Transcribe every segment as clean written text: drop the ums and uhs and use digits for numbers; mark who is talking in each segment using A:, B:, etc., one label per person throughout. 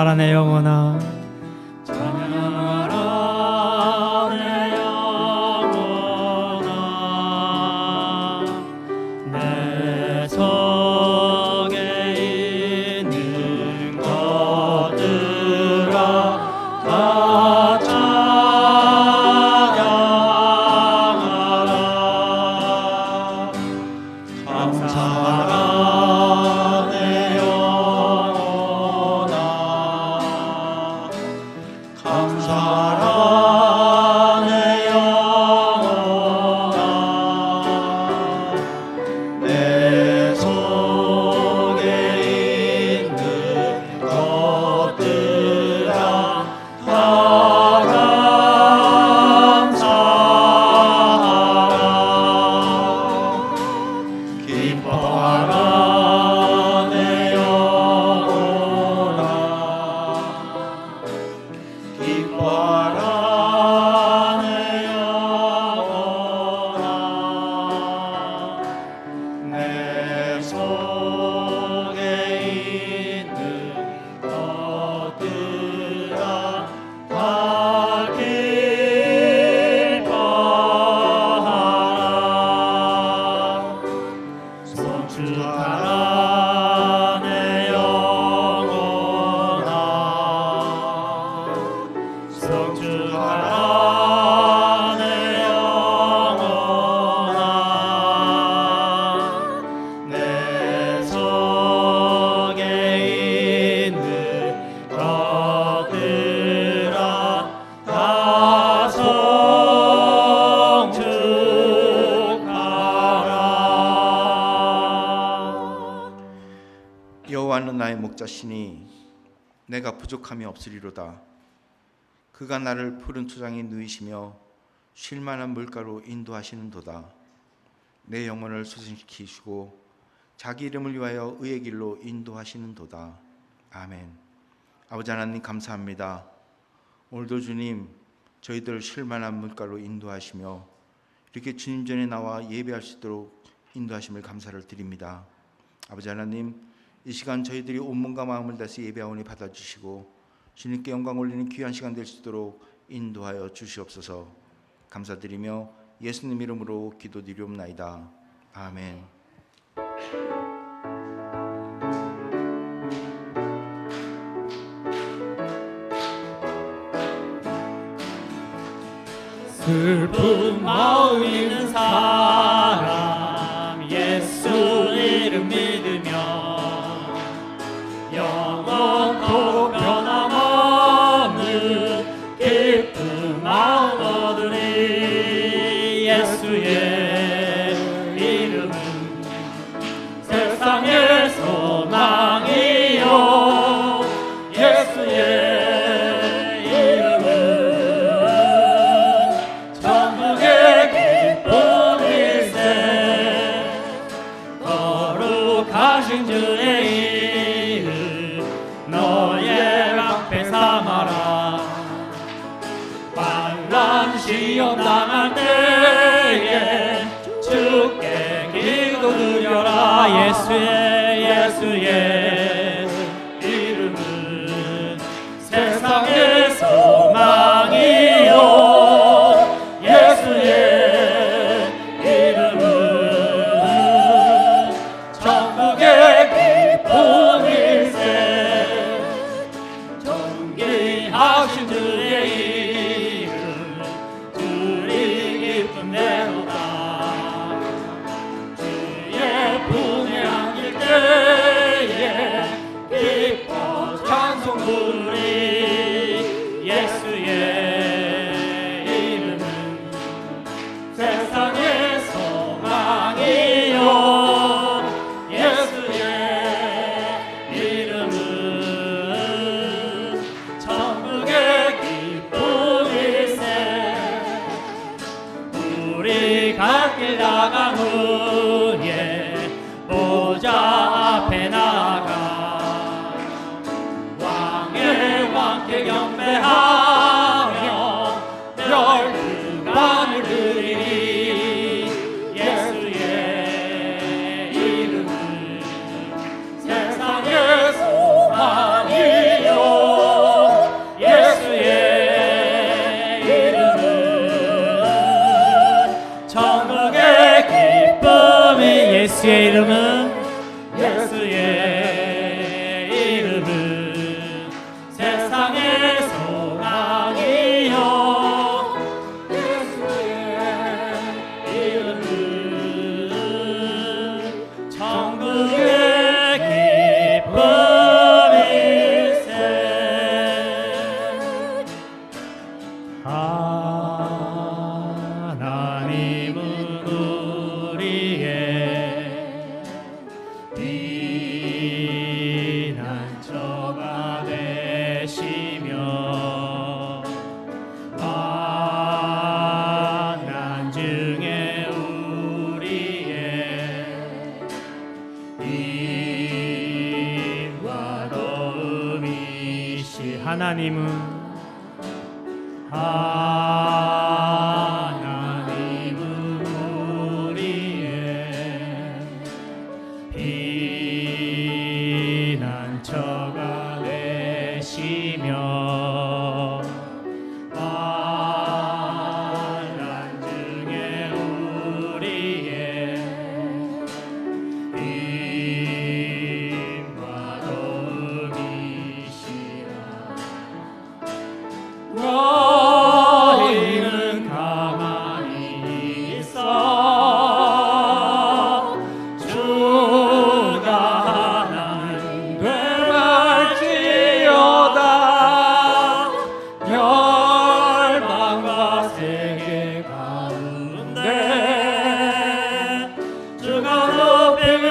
A: 찬양하라 내 영혼아.
B: 찬양하라 내 영혼아. 내 속에 있는 것들아 다 찬양하라. 감사하라 내 영혼아. 감사하라 내 영혼아. 내 속에 있는 것들아 다 감사하라. 기뻐하라 내 영혼아. 기뻐하라 내 영혼아. 내 속에 있는 것들아 다 기뻐하라. 송축하라 내 영혼아. 송축하라 내 영혼아. 내 속에 있는 것들아 다 송축하라.
C: 여호와는 나의 목자시니 내가 부족함이 없으리로다. 그가 나를 푸른 초장에 누이시며 쉴 만한 물가로 인도하시는도다. 내 영혼을 소생시키시고 자기 이름을 위하여 의의 길로 인도하시는도다. 아멘. 아버지 하나님 감사합니다. 오늘도 주님 저희들 쉴 만한 물가로 인도하시며 이렇게 주님 전에 나와 예배할 수 있도록 인도하심을 감사를 드립니다. 아버지 하나님 이 시간 저희들이 온몸과 마음을 다해서 예배하오니 받아주시고 주님께 영광 올리는 귀한 시간 될 수 있도록 인도하여 주시옵소서. 감사드리며 예수님 이름으로 기도드리옵나이다. 아멘.
B: 슬픈 마음 있는 사람 예수 이름 믿으며 영원토록 변함없는 기쁜 마음 얻으리. 예수의 이름은 세상의 소망이요. 예수의 하신 주의 이름 너의 방패 삼아라. 환난 시험 당할 때에 주께 기도드려라. 예수의 이름은 세상의 소망이요. 예수의 하신 주의 이름 주의 기쁜 대로다. 주의 품에 안길 때에 기뻐 찬송 부르리. 예수의 이름은 세상의 소망이요. 예수의 이름은 우리 갈 길 나간 후에 보좌 앞에 나가 왕의 왕께 경배하며 열두반을 드리리. 예수의 이름은 세상의 소망이요. 예수의 이름은 세상의 소망이요 예수의 이름은 천국의 기쁨일세. 하나님은 우리의 피난처가 되시며 환난 중에 우리의 힘과 도움이시. 하나님은 우리의 피난처가 되시며 환난 중에 우리의 힘과 도움이시라. 너희는 가만히 있어 주가 하나님 되말지어다. 열방과 세계 가운데 주가 높임을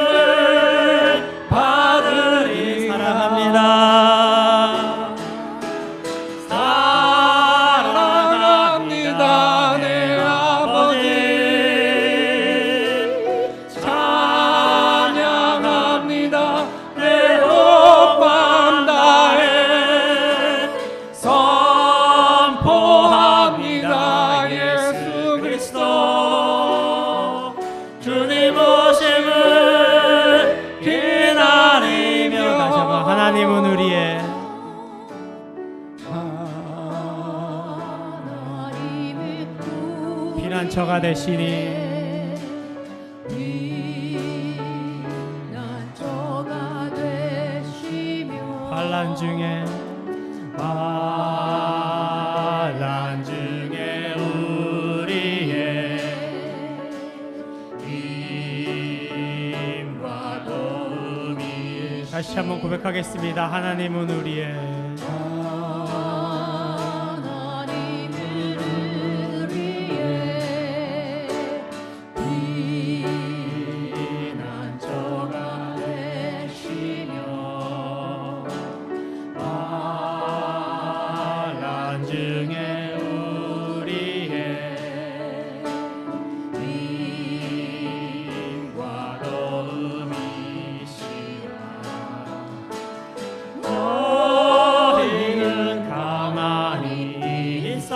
B: 받으리. 사랑합니다. 사랑합니다 내 아버지. 찬양합니다 내 온 마음 다해. 선포합니다 예수 그리스도 주님 오심을 기다리며. 다시 한번 하나님은 우리의 피난처가 되시니 환난 중에 우리의 힘과 도움이. 다시 한번 고백하겠습니다. 하나님은 우리의 피난처가 되시며 환난 중에 우리의 힘과 도움이시라. 너희는 가만히 있어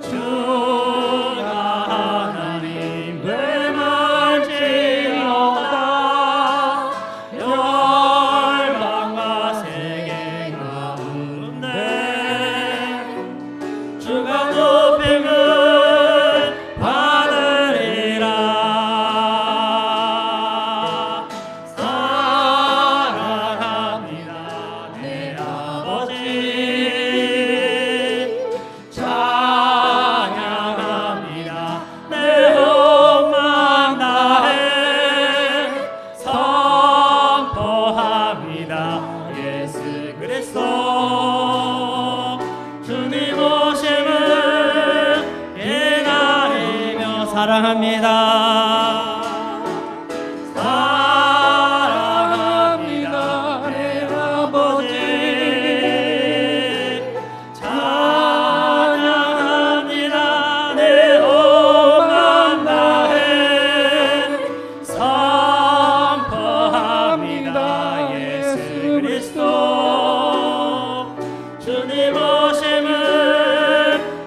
B: 주가 하나님 되말지어다. 열방과 세계 가운데 주가 높임을 받으리라. 사랑합니다 내 아버지. 찬양합니다 내 온 마음 다해. 선포합니다 예수 그리스도 주님 오심을 기다리며. 사랑합니다. 사랑합니다 내 아버지. 찬양합니다 내 온 마음 다해. 선포합니다 예수 그리스도 주님 오심을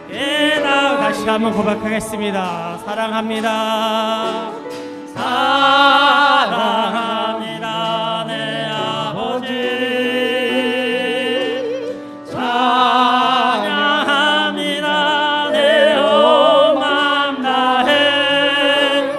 B: 기다리며. 다시 한번 고백하겠습니다. 사랑합니다. 사랑합니다 내 아버지. 찬양합니다 내 온 마음 다해.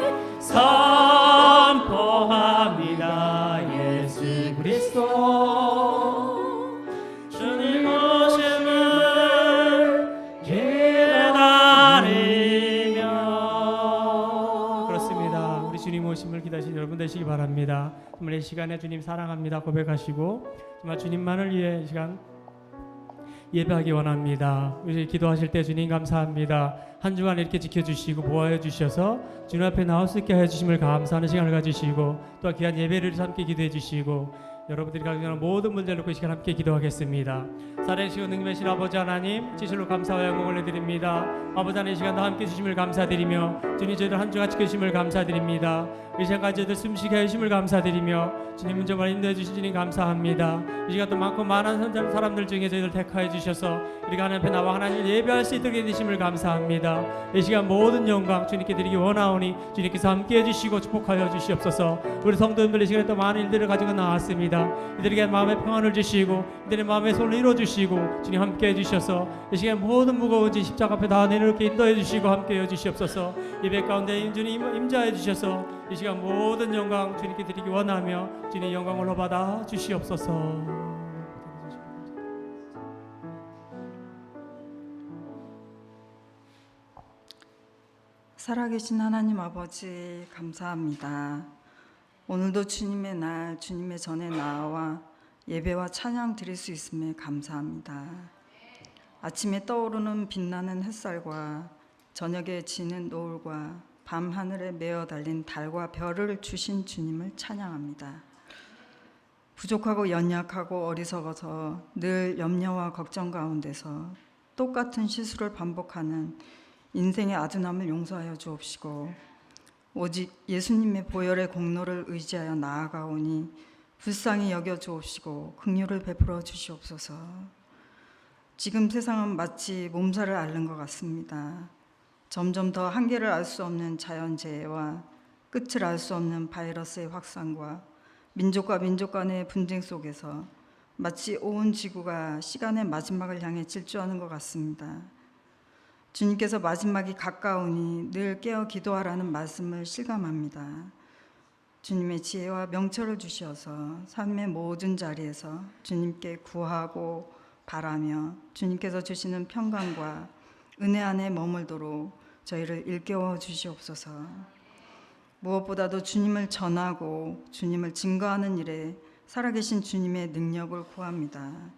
B: 오늘 기도하신 여러분 되시기 바랍니다. 정말 이 시간에 주님 사랑합니다 고백하시고 정말 주님만을 위해 이 시간 예배하기 원합니다. 우리 기도하실 때 주님 감사합니다. 한 주간 이렇게 지켜주시고 보호해 주셔서 주님 앞에 나올 수 있게 해주심을 감사하는 시간을 가지시고 또 귀한 예배를 함께 기도해 주시고 여러분들이 가지고 있는 모든 문제를 놓고 이 시간 함께 기도하겠습니다. 살아계시고 능력이신 아버지 하나님 진실로 감사와 영광을 드립니다. 아버지 하나님 이 시간도 함께 주심을 감사드리며 주님 저희들 한 주간 지켜주심을 감사드립니다. 이 시간까지 저희들 숨쉬게 해주심을 감사드리며 주님 정말 인도해 주신 주님 감사합니다. 이 시간도 많고 많은 사람들 중에 저희들 택하여 주셔서 우리가 하나님 앞에 나와 하나님을 예배할 수 있도록 해주심을 감사합니다. 이 시간 모든 영광 주님께 드리기 원하오니 주님께서 함께 해주시고 축복하여 주시옵소서. 우리 성도님들 이 시간에 또 많은 일들을 가지고 나왔습니다. 이들에게 마음의 평안을 주시고 이들의 마음의 소원을 이루어주시고 주님 함께 해주셔서 이 시간 모든 무거운 짐 십자가 앞에 다 내놓게 인도해 주시고 함께 해주시옵소서. 예배 가운데 주님 임자해 주셔서 이 시간 모든 영광 주님께 드리기 원하며 주님 영광을 받아 주시옵소서.
A: 살아계신 하나님 아버지 감사합니다. 오늘도 주님의 날 주님의 전에 나와 예배와 찬양 드릴 수 있음에 감사합니다. 아침에 떠오르는 빛나는 햇살과 저녁에 지는 노을과 밤 하늘에 메어 달린 달과 별을 주신 주님을 찬양합니다. 부족하고 연약하고 어리석어서 늘 염려와 걱정 가운데서 똑같은 실수를 반복하는 인생의 아둔함을 용서하여 주옵시고 오직 예수님의 보혈의 공로를 의지하여 나아가오니 불쌍히 여겨 주옵시고 긍휼을 베풀어 주시옵소서. 지금 세상은 마치 몸살을 앓는 것 같습니다. 점점 더 한계를 알 수 없는 자연재해와 끝을 알 수 없는 바이러스의 확산과 민족과 민족 간의 분쟁 속에서 마치 온 지구가 시간의 마지막을 향해 질주하는 것 같습니다. 주님께서 마지막이 가까우니 늘 깨어 기도하라는 말씀을 실감합니다. 주님의 지혜와 명철을 주시어서 삶의 모든 자리에서 주님께 구하고 바라며 주님께서 주시는 평강과 은혜 안에 머물도록 저희를 일깨워 주시옵소서. 무엇보다도 주님을 전하고 주님을 증거하는 일에 살아계신 주님의 능력을 구합니다.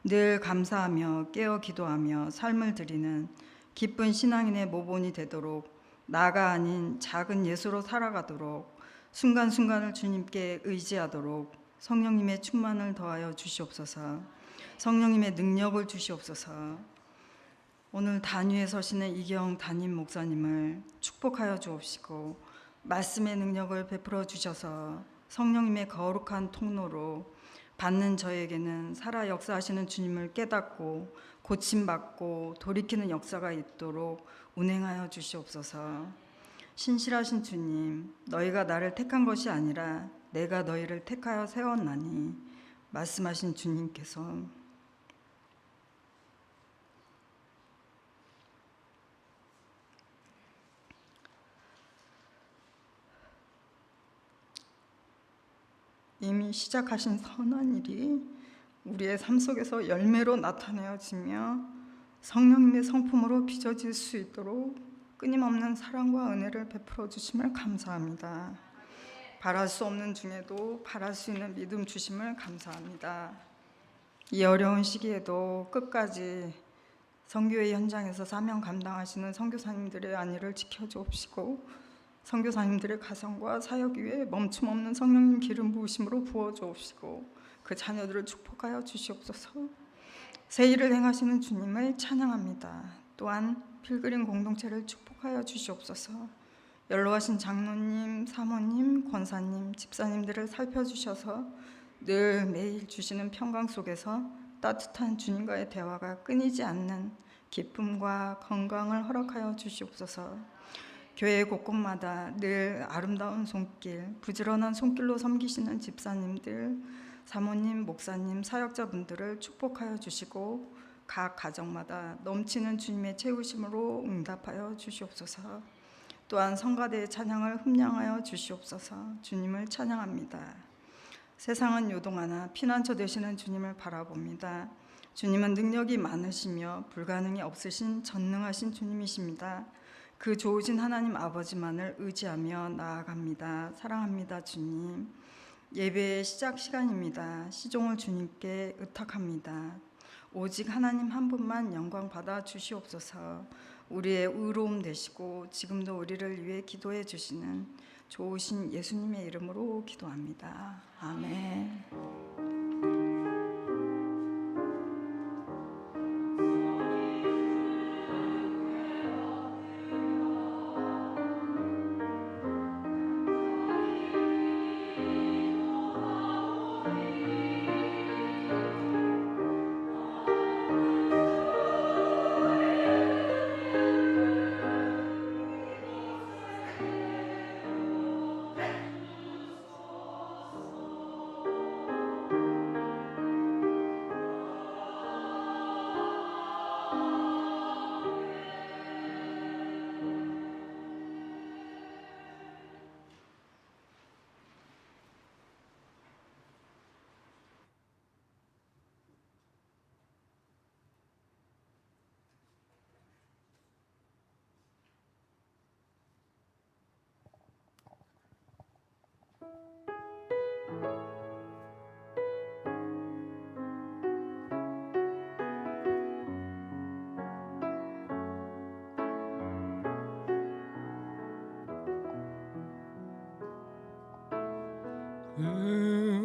A: 늘 감사하며 깨어 기도하며 삶을 드리는 기쁜 신앙인의 모본이 되도록 나가 아닌 작은 예수로 살아가도록 순간순간을 주님께 의지하도록 성령님의 충만을 더하여 주시옵소서. 성령님의 능력을 주시옵소서. 오늘 단위에 서시는 이경 담임 목사님을 축복하여 주옵시고 말씀의 능력을 베풀어 주셔서 성령님의 거룩한 통로로 받는 저에게는 살아 역사하시는 주님을 깨닫고 고침받고 돌이키는 역사가 있도록 운행하여 주시옵소서. 신실하신 주님, 너희가 나를 택한 것이 아니라 내가 너희를 택하여 세웠나니 말씀하신 주님께서 이미 시작하신 선한 일이 우리의 삶 속에서 열매로 나타내어지며 성령님의 성품으로 빚어질 수 있도록 끊임없는 사랑과 은혜를 베풀어 주심을 감사합니다. 바랄 수 없는 중에도 바랄 수 있는 믿음 주심을 감사합니다. 이 어려운 시기에도 끝까지 선교의 현장에서 사명 감당하시는 선교사님들의 안위를 지켜주옵시고 선교사님들의 가정과 사역 위에 멈춤 없는 성령님 기름 부으심으로 부어주옵시고 그 자녀들을 축복하여 주시옵소서. 새 일을 행하시는 주님을 찬양합니다. 또한 필그림 공동체를 축복하여 주시옵소서. 연로하신 장로님, 사모님, 권사님, 집사님들을 살펴주셔서 늘 매일 주시는 평강 속에서 따뜻한 주님과의 대화가 끊이지 않는 기쁨과 건강을 허락하여 주시옵소서. 교회 곳곳마다 늘 아름다운 손길, 부지런한 손길로 섬기시는 집사님들, 사모님, 목사님, 사역자분들을 축복하여 주시고 각 가정마다 넘치는 주님의 채우심으로 응답하여 주시옵소서. 또한 성가대의 찬양을 흠량하여 주시옵소서. 주님을 찬양합니다. 세상은 요동하나 피난처 되시는 주님을 바라봅니다. 주님은 능력이 많으시며 불가능이 없으신 전능하신 주님이십니다. 그 좋으신 하나님 아버지만을 의지하며 나아갑니다. 사랑합니다, 주님. 예배의 시작 시간입니다. 시종을 주님께 의탁합니다. 오직 하나님 한 분만 영광 받아 주시옵소서. 우리의 의로움 되시고 지금도 우리를 위해 기도해 주시는 좋으신 예수님의 이름으로 기도합니다. 아멘.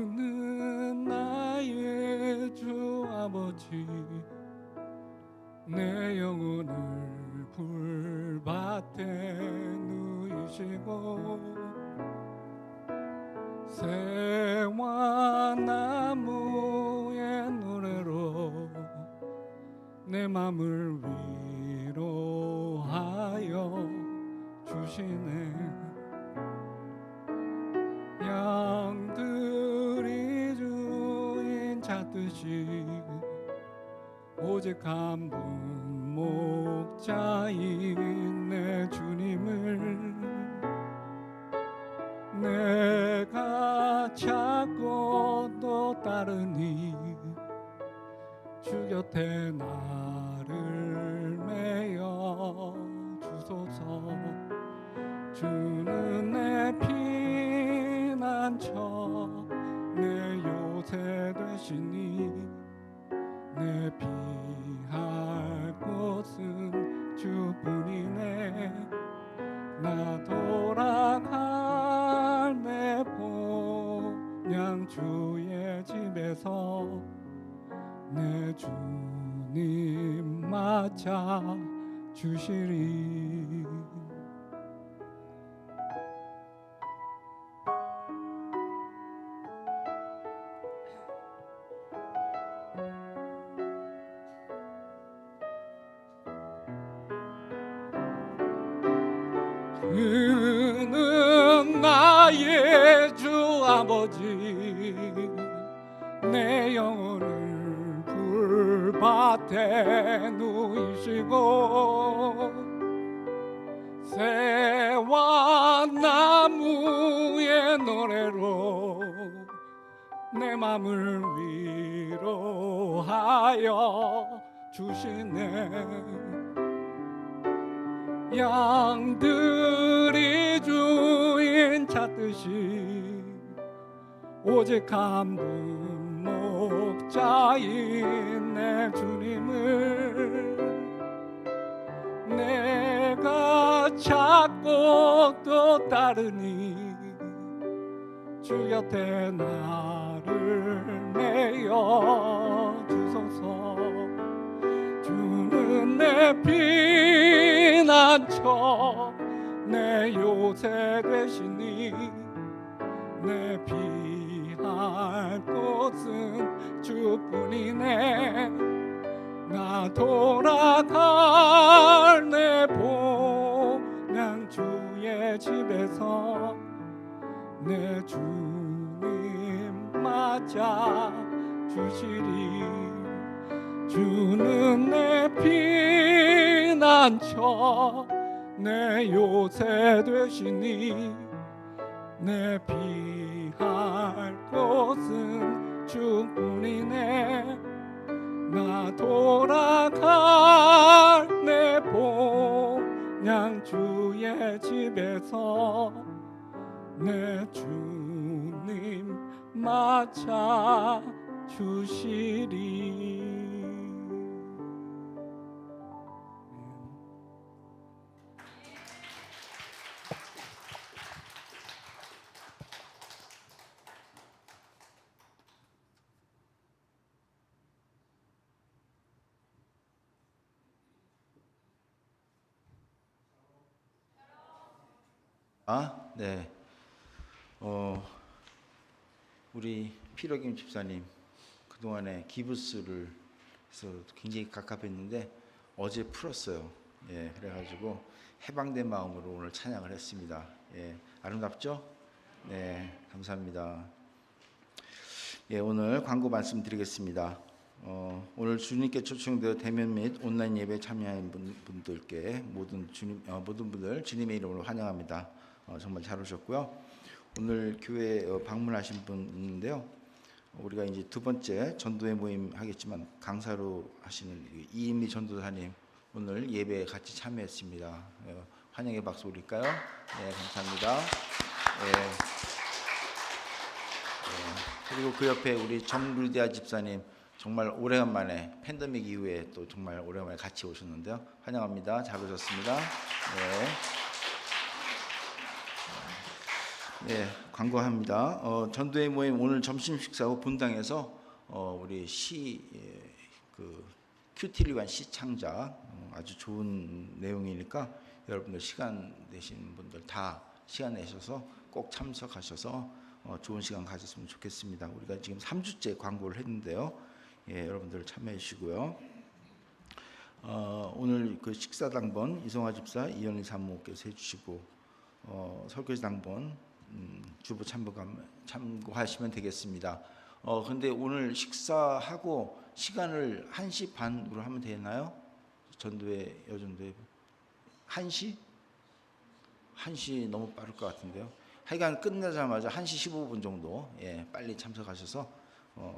D: 그는 나의 주 아버지 내 영혼을 불밭에 누이시고 새와 나무의 노래로 내 맘을 위로하여 주시네. 양들이 주인 찾듯이 오직 한 분 목자인 내 주님을 내가 찾고 또 따르니 주 곁에 나를 메어 주소서. 주는 내 피난처 내 요새 되시니 내 피할 곳은 주뿐이네. 나 돌아갈 내 본향 주의 집에서 내 주님 맞아 주시리. 그는 나의 주 아버지 내 영혼을 불밭에 누이시고 새와 나무의 노래로 내 맘을 위로하여 주시네. 양들이 주인 찾듯이 오직 한 분 목자인 내 주님을 내가 찾고 또 따르니 주 곁에 나를 메어 주소서. 주는 내 피난처 내 요새 되시니 내 피할 곳은 주뿐이네. 나 돌아갈 내 본향 주의 집에서 내 주님 맞아 주시리. 주는 내 피난처 내 요새 되시니 내 피할 곳은 주뿐이네. 나 돌아갈 내 본향 양주의 집에서 내 주님 맞아 주시리.
C: 네. 우리 피러김 집사님 그동안에 기부스를 해서 굉장히 갑갑했는데 어제 풀었어요. 예, 그래가지고 해방된 마음으로 오늘 찬양을 했습니다. 예, 아름답죠? 네, 감사합니다. 예, 오늘 광고 말씀드리겠습니다. 오늘 주님께 초청되어 대면 및 온라인 예배 참여한 분들께 모든 분들 주님의 이름으로 환영합니다. 정말 잘 오셨고요. 오늘 교회 방문하신 분 있는데요. 우리가 이제 두 번째 전도회 모임 하겠지만 강사로 하시는 이인미 전도사님 오늘 예배에 같이 참여했습니다. 환영의 박수 올릴까요? 네, 감사합니다. 그리고 그 옆에 우리 정루디아 집사님 정말 오래간만에 팬데믹 이후에 또 정말 오래간만에 같이 오셨는데요. 환영합니다. 잘 오셨습니다. 네, 광고합니다. 전도회 모임 오늘 점심 식사 후 분당에서 우리 큐티리완 시창작 아주 좋은 내용이니까 여러분들 시간 되시는 분들 다 시간 내셔서 꼭 참석하셔서 좋은 시간 가졌으면 좋겠습니다. 우리가 지금 3주째 광고를 했는데요. 예, 여러분들 참여해 주시고요. 오늘 그 식사 당번 이성화 집사, 이현희 사모께서 해주시고 설교지 당번 주부 참고하시면 되겠습니다. 근데 오늘 식사하고 시간을 1시 반으로 하면 되나요? 전도회 여전도회 1시? 1시 너무 빠를 것 같은데요. 하여간 끝나자마자 1시 15분 정도 빨리 참석하셔서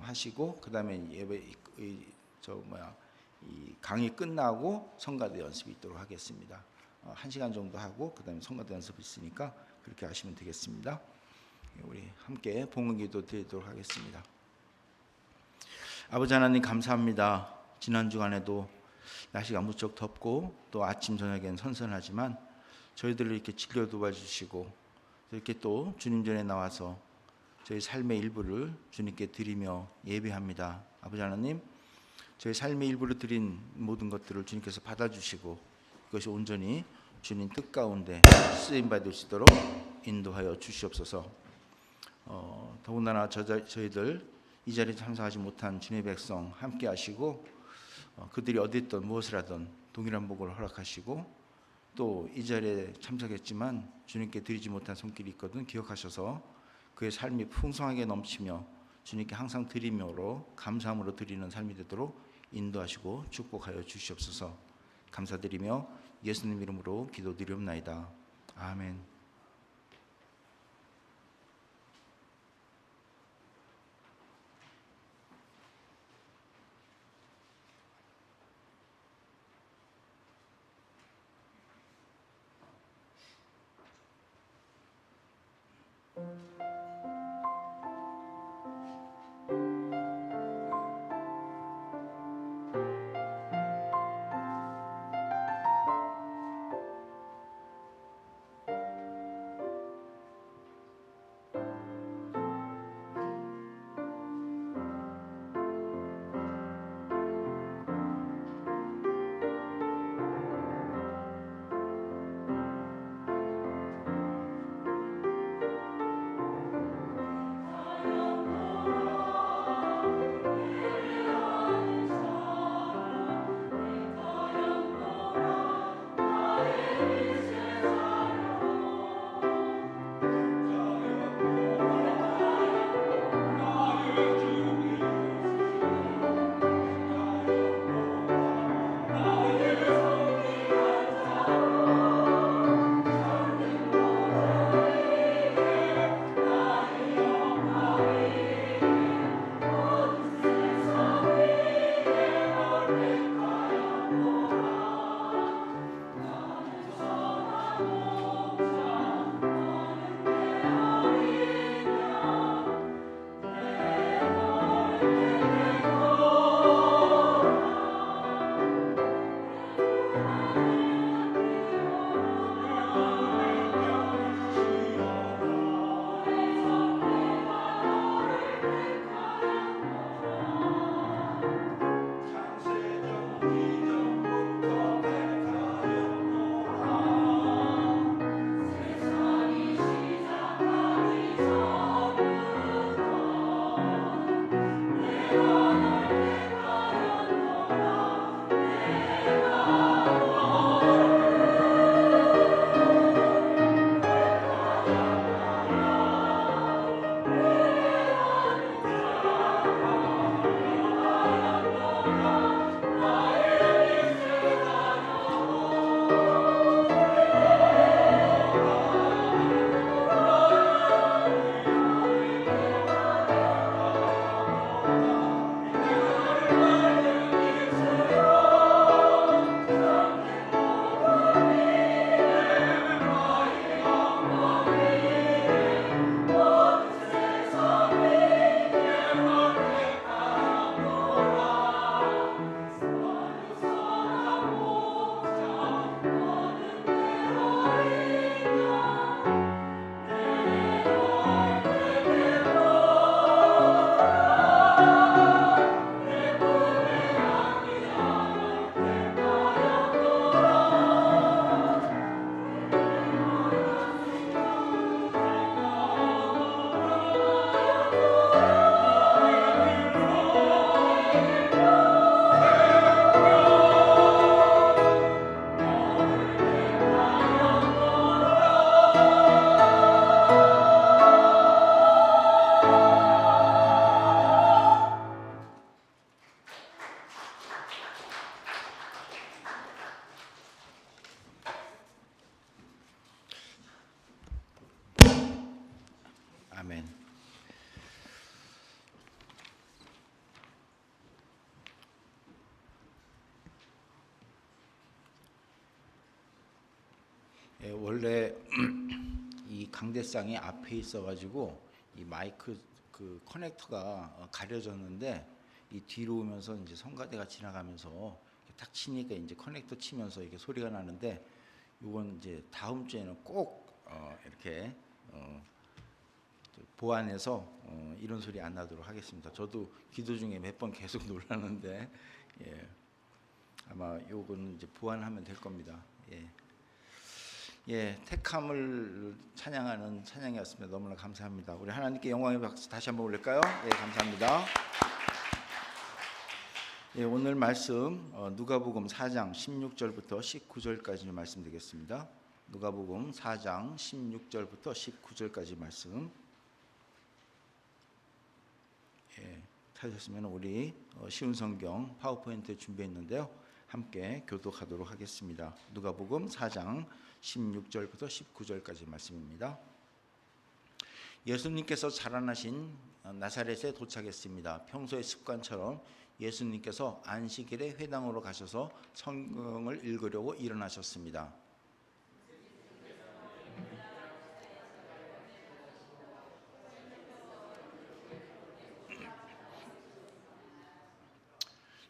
C: 하시고 그다음에 예배 이 강의 끝나고 성가대 연습이 있도록 하겠습니다. 1시간 정도 하고 그다음에 성가대 연습이 있으니까 그렇게 하시면 되겠습니다. 우리 함께 봉헌기도 드리도록 하겠습니다. 아버지 하나님 감사합니다. 지난 주간에도 날씨가 무척 덥고 또 아침 저녁엔 선선하지만 저희들을 이렇게 지켜 도와주시고 이렇게 또 주님 전에 나와서 저희 삶의 일부를 주님께 드리며 예배합니다. 아버지 하나님 저희 삶의 일부를 드린 모든 것들을 주님께서 받아주시고 그것이 온전히 주님 뜻 가운데 쓰임받을 수 있도록 인도하여 주시옵소서. 더군다나 저희들 이 자리에 참석하지 못한 주님의 백성 함께 하시고 그들이 어디 있든 무엇을 하든 동일한 복을 허락하시고 또 이 자리에 참석했지만 주님께 드리지 못한 손길이 있거든 기억하셔서 그의 삶이 풍성하게 넘치며 주님께 항상 드리며로 감사함으로 드리는 삶이 되도록 인도하시고 축복하여 주시옵소서. 감사드리며 예수님 이름으로 기도드리옵나이다. 아멘. 원래 이 강대상이 앞에 있어가지고 이 마이크 그 커넥터가 가려졌는데 이 뒤로 오면서 이제 성가대가 지나가면서 이렇게 딱 치니까 이제 커넥터 치면서 이게 소리가 나는데 이건 이제 다음 주에는 꼭 이렇게 보완해서 이런 소리 안 나도록 하겠습니다. 저도 기도 중에 몇 번 계속 놀라는데 예, 아마 요거는 이제 보완하면 될 겁니다. 예, 택함을 찬양하는 찬양이었습니다. 너무나 감사합니다. 우리 하나님께 영광의 박수 다시 한번 올릴까요? 예, 감사합니다. 예, 오늘 말씀 누가복음 4장 16절부터 19절까지 말씀드리겠습니다. 누가복음 4장 16절부터 19절까지 말씀. 예, 찾으셨으면 우리 쉬운 성경 파워포인트 준비했는데요. 함께 교독하도록 하겠습니다. 누가복음 4장 16절부터 19절까지 말씀입니다. 예수님께서 자라나신 나사렛에 도착했습니다. 평소의 습관처럼 예수님께서 안식일에 회당으로 가셔서 성경을 읽으려고 일어나셨습니다.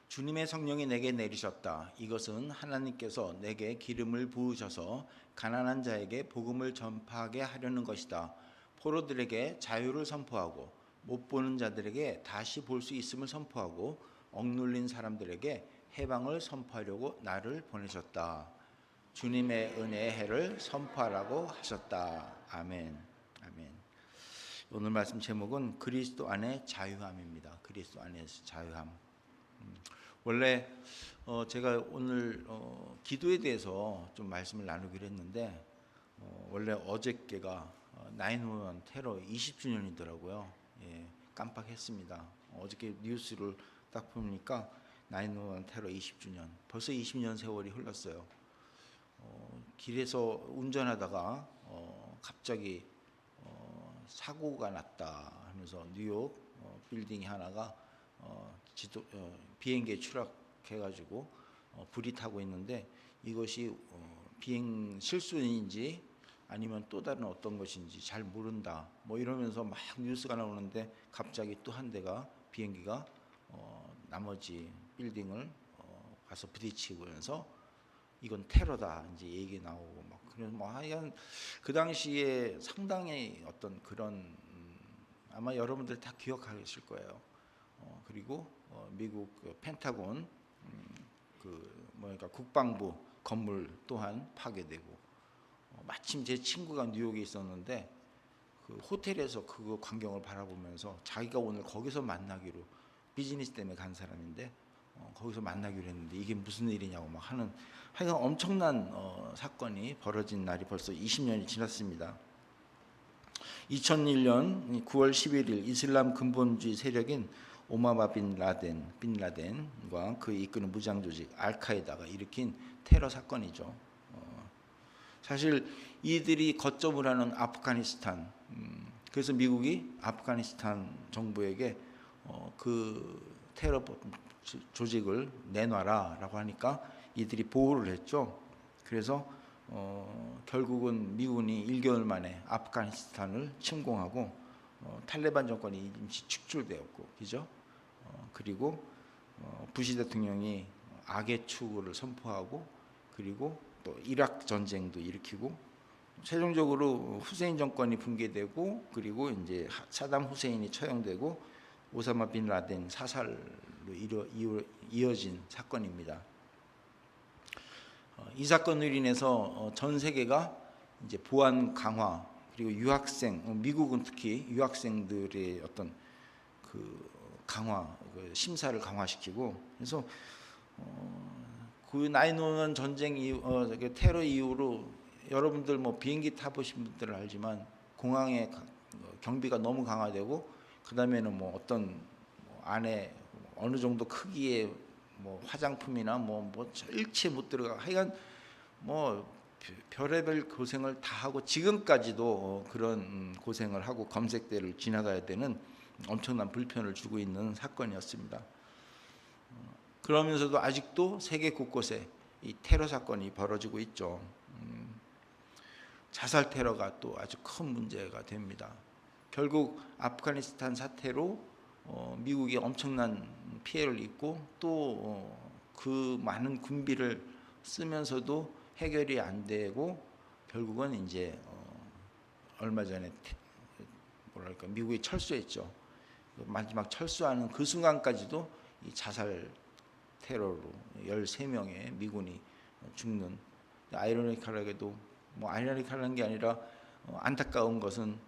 C: 주님의 성령이 내게 내리셨다. 이것은 하나님께서 내게 기름을 부으셔서 가난한 자에게 복음을 전파하게 하려는 것이다. 포로들에게 자유를 선포하고 못 보는 자들에게 다시 볼 수 있음을 선포하고 억눌린 사람들에게 해방을 선포하려고 나를 보내셨다. 주님의 은혜의 해를 선포하라고 하셨다. 아멘. 아멘. 오늘 말씀 제목은 그리스도 안에 자유함입니다. 그리스도 안에서 자유함. 원래 제가 오늘 기도에 대해서 좀 말씀을 나누기로 했는데 원래 어저께가 9/11 테러 20주년이더라고요. 예, 깜빡했습니다. 어저께 뉴스를 딱 보니까 9/11 테러 20주년. 벌써 20년 세월이 흘렀어요. 길에서 운전하다가 갑자기 사고가 났다 하면서 뉴욕 빌딩 하나가 비행기에 추락해가지고 불이 타고 있는데 이것이 비행 실수인지 아니면 또 다른 어떤 것인지 잘 모른다 뭐 이러면서 막 뉴스가 나오는데 갑자기 또 한 대가 비행기가 나머지 빌딩을 가서 부딪히면서 이건 테러다 이제 얘기 나오고 막 그래서 뭐 하여간 그 당시에 상당히 어떤 그런 아마 여러분들 다 기억하실 거예요. 그리고 미국 펜타곤 그러니까 국방부 건물 또한 파괴되고 마침 제 친구가 뉴욕에 있었는데 그 호텔에서 그 광경을 바라보면서 자기가 오늘 거기서 만나기로 비즈니스 때문에 간 사람인데 거기서 만나기로 했는데 이게 무슨 일이냐고 막 하는 하여간 엄청난 사건이 벌어진 날이 벌써 20년이 지났습니다. 2001년 9월 11일 이슬람 근본주의 세력인 오마마 빈 라덴과 그 이끄는 무장 조직 알카에다가 일으킨 테러 사건이죠. 사실 이들이 거점을 하는 아프가니스탄, 그래서 미국이 아프가니스탄 정부에게 그 테러 조직을 내놔라라고 하니까 이들이 보호를 했죠. 그래서 결국은 미군이 1개월 만에 아프가니스탄을 침공하고 탈레반 정권이 임시 축출되었고, 그죠? 그리고 부시 대통령이 악의 추구를 선포하고, 그리고 또 이라크 전쟁도 일으키고, 최종적으로 후세인 정권이 붕괴되고, 그리고 이제 사담 후세인이 처형되고, 오사마 빈 라덴 사살로 이어진 사건입니다. 이 사건으로 인해서 전 세계가 이제 보안 강화, 그리고 유학생, 미국은 특히 유학생들의 어떤 그 강화, 그 심사를 강화시키고, 그래서 그 9/11 전쟁 이후, 테러 이후로 여러분들 뭐 비행기 타보신 분들은 알지만 공항에 경비가 너무 강화되고, 그 다음에는 뭐 어떤 안에 어느 정도 크기의 뭐 화장품이나 뭐 일체 못 들어가, 하여간 뭐 별의별 고생을 다 하고 지금까지도 그런 고생을 하고 검색대를 지나가야 되는 엄청난 불편을 주고 있는 사건이었습니다. 그러면서도 아직도 세계 곳곳에 이 테러 사건이 벌어지고 있죠. 자살 테러가 또 아주 큰 문제가 됩니다. 결국 아프가니스탄 사태로 미국이 엄청난 피해를 입고 또 그 많은 군비를 쓰면서도 해결이 안 되고 결국은 이제 얼마 전에 뭐랄까 미국이 철수했죠. 마지막 철수하는 그 순간까지도 이 자살 테러로 13명의 미군이 죽는, 아이러니컬하게도 뭐 아이러니컬한 게 아니라 안타까운 것은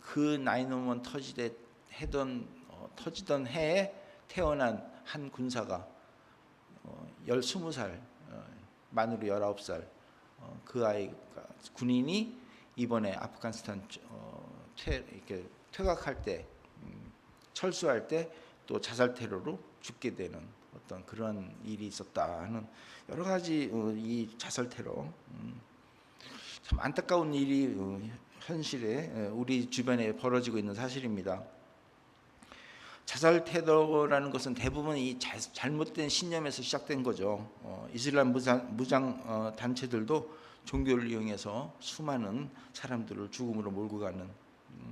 C: 그 9/11 터지던 해에 태어난 한 군사가 20살 만으로 19살 그 아이가 군인이 이번에 아프가니스탄 이렇게 퇴각할 때 철수할 때 또 자살 테러로 죽게 되는 어떤 그런 일이 있었다 하는 여러 가지 이 자살 테러 참 안타까운 일이 현실에 우리 주변에 벌어지고 있는 사실입니다. 자살 테러라는 것은 대부분 이 잘못된 신념에서 시작된 거죠. 이슬람 무장 단체들도 종교를 이용해서 수많은 사람들을 죽음으로 몰고 가는,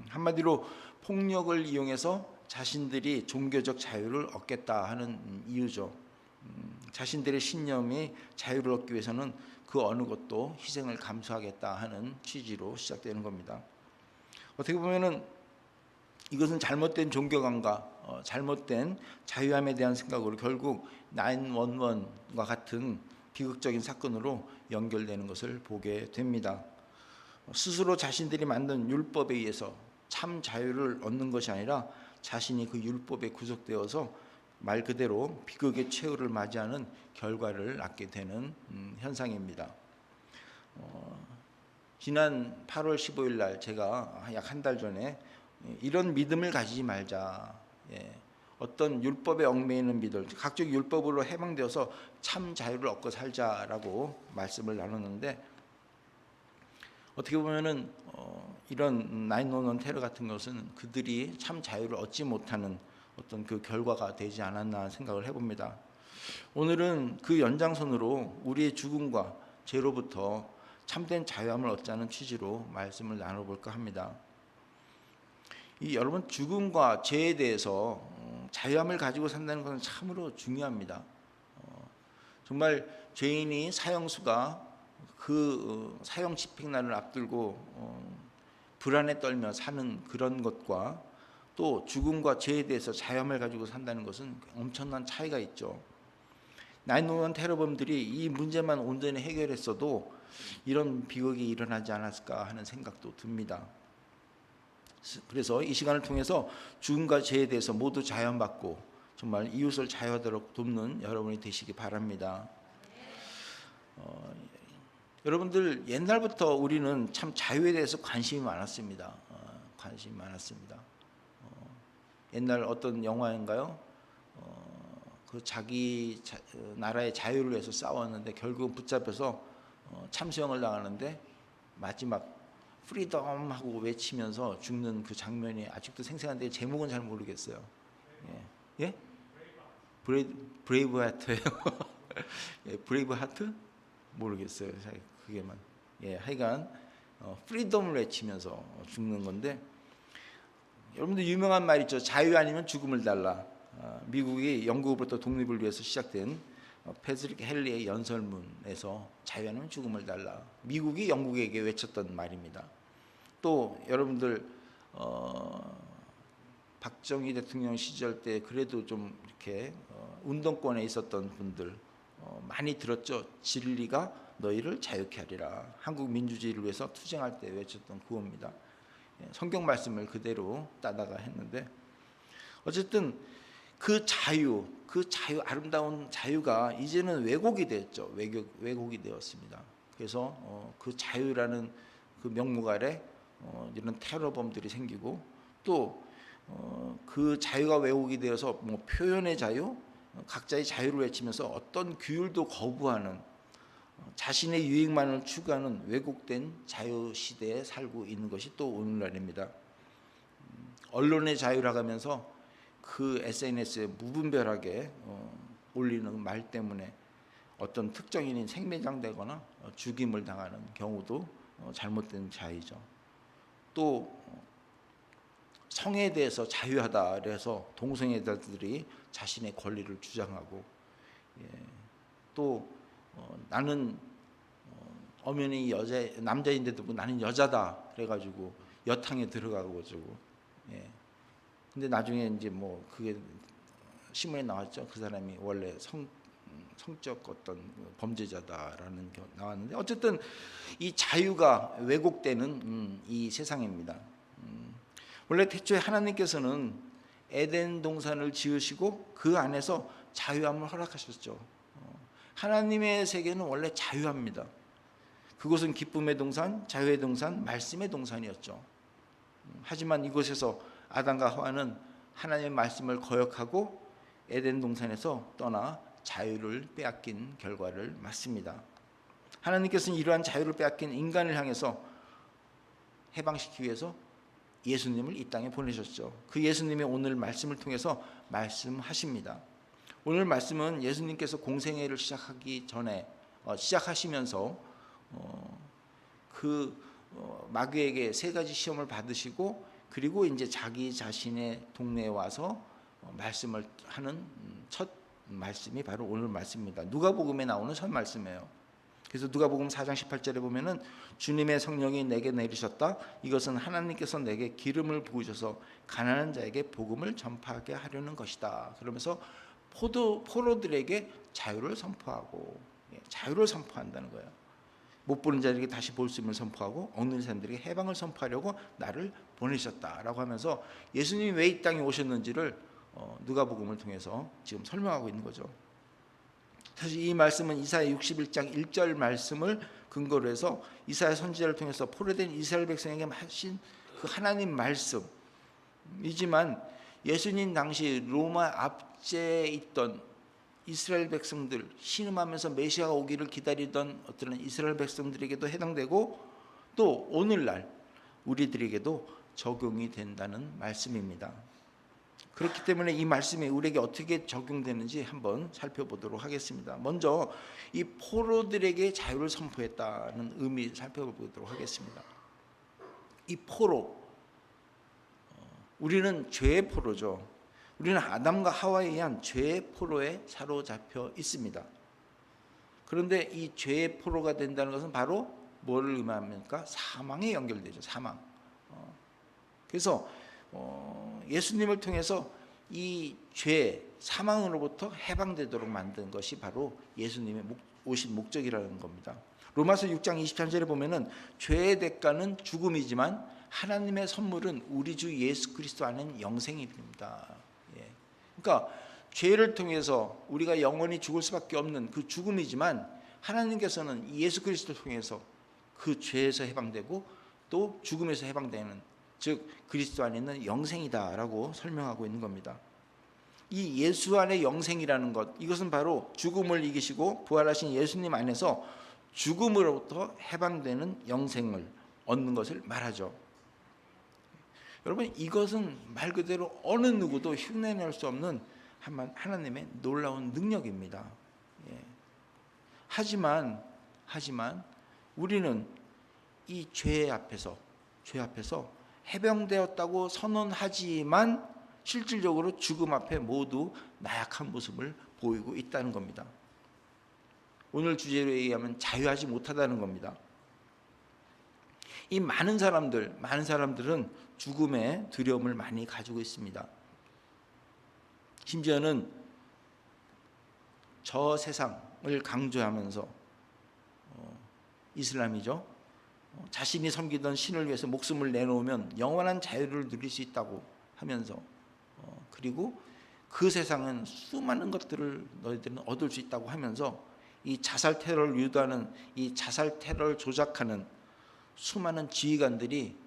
C: 한마디로 폭력을 이용해서 자신들이 종교적 자유를 얻겠다 하는 이유죠. 자신들의 신념이 자유를 얻기 위해서는 그 어느 것도 희생을 감수하겠다 하는 취지로 시작되는 겁니다. 어떻게 보면은 이것은 잘못된 종교관과 잘못된 자유함에 대한 생각으로 결국 9/11과 같은 비극적인 사건으로 연결되는 것을 보게 됩니다. 스스로 자신들이 만든 율법에 의해서 참 자유를 얻는 것이 아니라 자신이 그 율법에 구속되어서 말 그대로 비극의 최후를 맞이하는 결과를 낳게 되는 현상입니다. 지난 8월 15일 날 제가 약 한 달 전에 이런 믿음을 가지지 말자, 어떤 율법에 얽매이는 믿음, 각종 율법으로 해방되어서 참 자유를 얻고 살자라고 말씀을 나눴는데, 어떻게 보면은 이런 9/11 테러 같은 것은 그들이 참 자유를 얻지 못하는 어떤 그 결과가 되지 않았나 생각을 해봅니다. 오늘은 그 연장선으로 우리의 죽음과 죄로부터 참된 자유함을 얻자는 취지로 말씀을 나눠볼까 합니다. 여러분, 죽음과 죄에 대해서 자유함을 가지고 산다는 것은 참으로 중요합니다. 정말 죄인이 사형수가 그 사형 집행날을 앞두고 불안에 떨며 사는 그런 것과 또 죽음과 죄에 대해서 자유함을 가지고 산다는 것은 엄청난 차이가 있죠. 9/11 테러범들이 이 문제만 온전히 해결했어도 이런 비극이 일어나지 않았을까 하는 생각도 듭니다. 그래서 이 시간을 통해서 죽음과 죄에 대해서 모두 자유받고 정말 이웃을 자유하도록 돕는 여러분이 되시기 바랍니다. 여러분들, 옛날부터 우리는 참 자유에 대해서 관심이 많았습니다. 관심이 많았습니다. 옛날 어떤 영화인가요? 그 자기 나라의 자유를 위해서 싸웠는데 결국 붙잡혀서 참수형을 당하는데 마지막 프리덤 하고 외치면서 죽는 그 장면이 아직도 생생한데 제목은 잘 모르겠어요. 예? 브레이브 하트예요. 예, 브레이브 하트? 모르겠어요. 그게만. 예, 하여간 프리덤을 외치면서 죽는 건데, 여러분들 유명한 말 있죠. 자유 아니면 죽음을 달라. 미국이 영국으로부터 독립을 위해서 시작된 패트릭 헨리의 연설문에서 자유 아니면 죽음을 달라, 미국이 영국에게 외쳤던 말입니다. 또 여러분들 박정희 대통령 시절 때 그래도 좀 이렇게 운동권에 있었던 분들 많이 들었죠. 진리가 너희를 자유케 하리라. 한국 민주주의를 위해서 투쟁할 때 외쳤던 구호입니다. 성경 말씀을 그대로 따다가 했는데, 어쨌든 그 자유, 아름다운 자유가 이제는 왜곡이 되었죠. 왜곡이 되었습니다. 그래서 그 자유라는 그 명목 아래 이런 테러범들이 생기고, 또 그 자유가 왜곡이 되어서 뭐 표현의 자유, 각자의 자유를 외치면서 어떤 규율도 거부하는, 자신의 유익만을 추구하는 왜곡된 자유 시대에 살고 있는 것이 또 오늘날입니다. 언론의 자유라고 하면서 그 SNS에 무분별하게 올리는 말 때문에 어떤 특정인이 생매장되거나 죽임을 당하는 경우도 잘못된 자유죠. 또 성에 대해서 자유하다 그래서 동성애자들이 자신의 권리를 주장하고, 또 나는 엄연히 남자인데도 나는 여자다 그래가지고 여탕에 들어가고 저고. 근데 나중에 이제 뭐 그게 신문에 나왔죠. 그 사람이 원래 성적 어떤 범죄자다라는 게 나왔는데, 어쨌든 이 자유가 왜곡되는 이 세상입니다. 원래 태초에 하나님께서는 에덴 동산을 지으시고 그 안에서 자유함을 허락하셨죠. 하나님의 세계는 원래 자유합니다. 그곳은 기쁨의 동산, 자유의 동산, 말씀의 동산이었죠. 하지만 이곳에서 아담과 하와는 하나님의 말씀을 거역하고 에덴 동산에서 떠나 자유를 빼앗긴 결과를 맞습니다. 하나님께서는 이러한 자유를 빼앗긴 인간을 향해서 해방시키기 위해서 예수님을 이 땅에 보내셨죠. 그 예수님이 오늘 말씀을 통해서 말씀하십니다. 오늘 말씀은 예수님께서 공생애를 시작하기 전에 시작하시면서 마귀에게 3가지 시험을 받으시고, 그리고 이제 자기 자신의 동네에 와서 말씀을 하는 첫 말씀이 바로 오늘 말씀입니다. 누가복음에 나오는 첫 말씀이에요. 그래서 누가복음 4장 18절에 보면은 주님의 성령이 내게 내리셨다. 이것은 하나님께서 내게 기름을 부으셔서 가난한 자에게 복음을 전파하게 하려는 것이다. 그러면서 포로들에게 자유를 선포하고, 자유를 선포한다는 거예요. 못 보는 자들에게 다시 볼 수 있음을 선포하고, 억눌린 사람들에게 해방을 선포하려고 나를 보내셨다라고 하면서 예수님이 왜 이 땅에 오셨는지를 누가복음을 통해서 지금 설명하고 있는 거죠. 사실 이 말씀은 이사야 61장 1절 말씀을 근거로 해서 이사야 선지자를 통해서 포로된 이스라엘 백성에게 하신 그 하나님 말씀이지만, 예수님 당시 로마 압제에 있던 이스라엘 백성들, 신음하면서 메시아가 오기를 기다리던 어떤 이스라엘 백성들에게도 해당되고, 또 오늘날 우리들에게도 적용이 된다는 말씀입니다. 그렇기 때문에 이 말씀이 우리에게 어떻게 적용되는지 한번 살펴보도록 하겠습니다. 먼저 이 포로들에게 자유를 선포했다는 의미 살펴보도록 하겠습니다. 이 포로, 우리는 죄의 포로죠. 우리는 아담과 하와에 의한 죄의 포로에 사로잡혀 있습니다. 그런데 이 죄의 포로가 된다는 것은 바로 뭐를 의미합니까? 사망에 연결되죠. 사망. 그래서 예수님을 통해서 이 죄, 사망으로부터 해방되도록 만든 것이 바로 예수님의 오신 목적이라는 겁니다. 로마서 6장 23절에 보면은 죄의 대가는 죽음이지만 하나님의 선물은 우리 주 예수 그리스도 안에 영생입니다. 그러니까 죄를 통해서 우리가 영원히 죽을 수밖에 없는 그 죽음이지만, 하나님께서는 예수 그리스도를 통해서 그 죄에서 해방되고 또 죽음에서 해방되는, 즉 그리스도 안에 있는 영생이다라고 설명하고 있는 겁니다. 이 예수 안에 영생이라는 것, 이것은 바로 죽음을 이기시고 부활하신 예수님 안에서 죽음으로부터 해방되는 영생을 얻는 것을 말하죠. 여러분, 이것은 말 그대로 어느 누구도 흉내낼 수 없는 하나님의 놀라운 능력입니다. 하지만 우리는 이 죄 앞에서 해방되었다고 선언하지만 실질적으로 죽음 앞에 모두 나약한 모습을 보이고 있다는 겁니다. 오늘 주제로 얘기하면 자유하지 못하다는 겁니다. 이 많은 사람들은 죽음의 두려움을 많이 가지고 있습니다. 심지어는 저 세상을 강조하면서 이슬람이죠. 자신이 섬기던 신을 위해서 목숨을 내놓으면 영원한 자유를 누릴 수 있다고 하면서, 그리고 그 세상은 수많은 것들을 너희들은 얻을 수 있다고 하면서 이 자살 테러를 유도하는, 이 자살 테러를 조작하는 수많은 지휘관들이,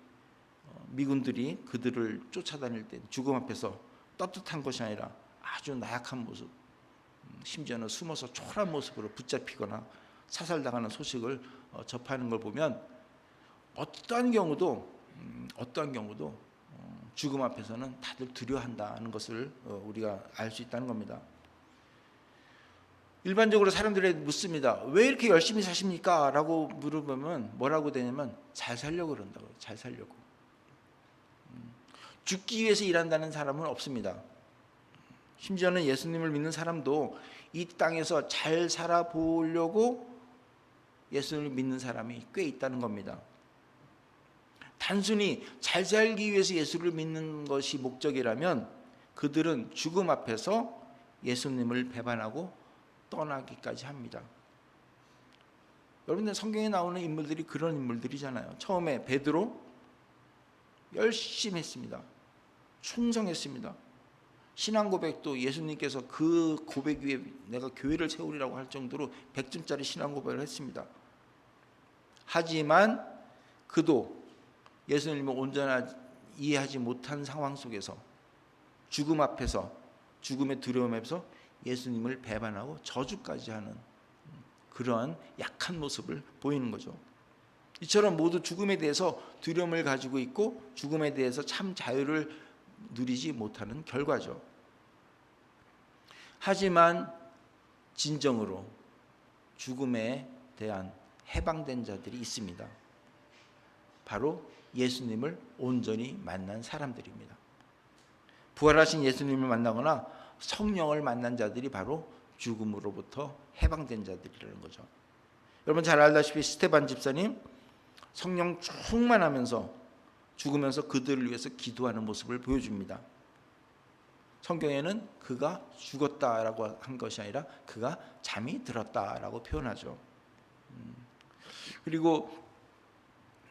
C: 미군들이 그들을 쫓아다닐 때 죽음 앞에서 떳떳한 것이 아니라 아주 나약한 모습, 심지어는 숨어서 초라한 모습으로 붙잡히거나 사살당하는 소식을 접하는 걸 보면 어떠한 경우도 죽음 앞에서는 다들 두려워한다는 것을 우리가 알 수 있다는 겁니다. 일반적으로 사람들이 묻습니다. 왜 이렇게 열심히 사십니까? 라고 물어보면 뭐라고 되냐면 잘 살려고 그런다고요. 잘 살려고. 죽기 위해서 일한다는 사람은 없습니다. 심지어는 예수님을 믿는 사람도 이 땅에서 잘 살아보려고 예수님을 믿는 사람이 꽤 있다는 겁니다. 단순히 잘 살기 위해서 예수를 믿는 것이 목적이라면 그들은 죽음 앞에서 예수님을 배반하고 떠나기까지 합니다. 여러분들 성경에 나오는 인물들이 그런 인물들이잖아요. 처음에 베드로 열심히 했습니다. 충성했습니다. 신앙 고백도 예수님께서 그 고백 위에 내가 교회를 세우리라고 할 정도로 100점짜리 신앙 고백을 했습니다. 하지만 그도 예수님을 온전히 이해하지 못한 상황 속에서 죽음 앞에서 죽음의 두려움에서 예수님을 배반하고 저주까지 하는 그러한 약한 모습을 보이는 거죠. 이처럼 모두 죽음에 대해서 두려움을 가지고 있고 죽음에 대해서 참 자유를 누리지 못하는 결과죠. 하지만 진정으로 죽음에 대한 해방된 자들이 있습니다. 바로 예수님을 온전히 만난 사람들입니다. 부활하신 예수님을 만나거나 성령을 만난 자들이 바로 죽음으로부터 해방된 자들이라는 거죠. 여러분 잘 알다시피 스테반 집사님 성령 충만하면서 죽으면서 그들을 위해서 기도하는 모습을 보여줍니다. 성경에는 그가 죽었다라고 한 것이 아니라 그가 잠이 들었다라고 표현하죠. 그리고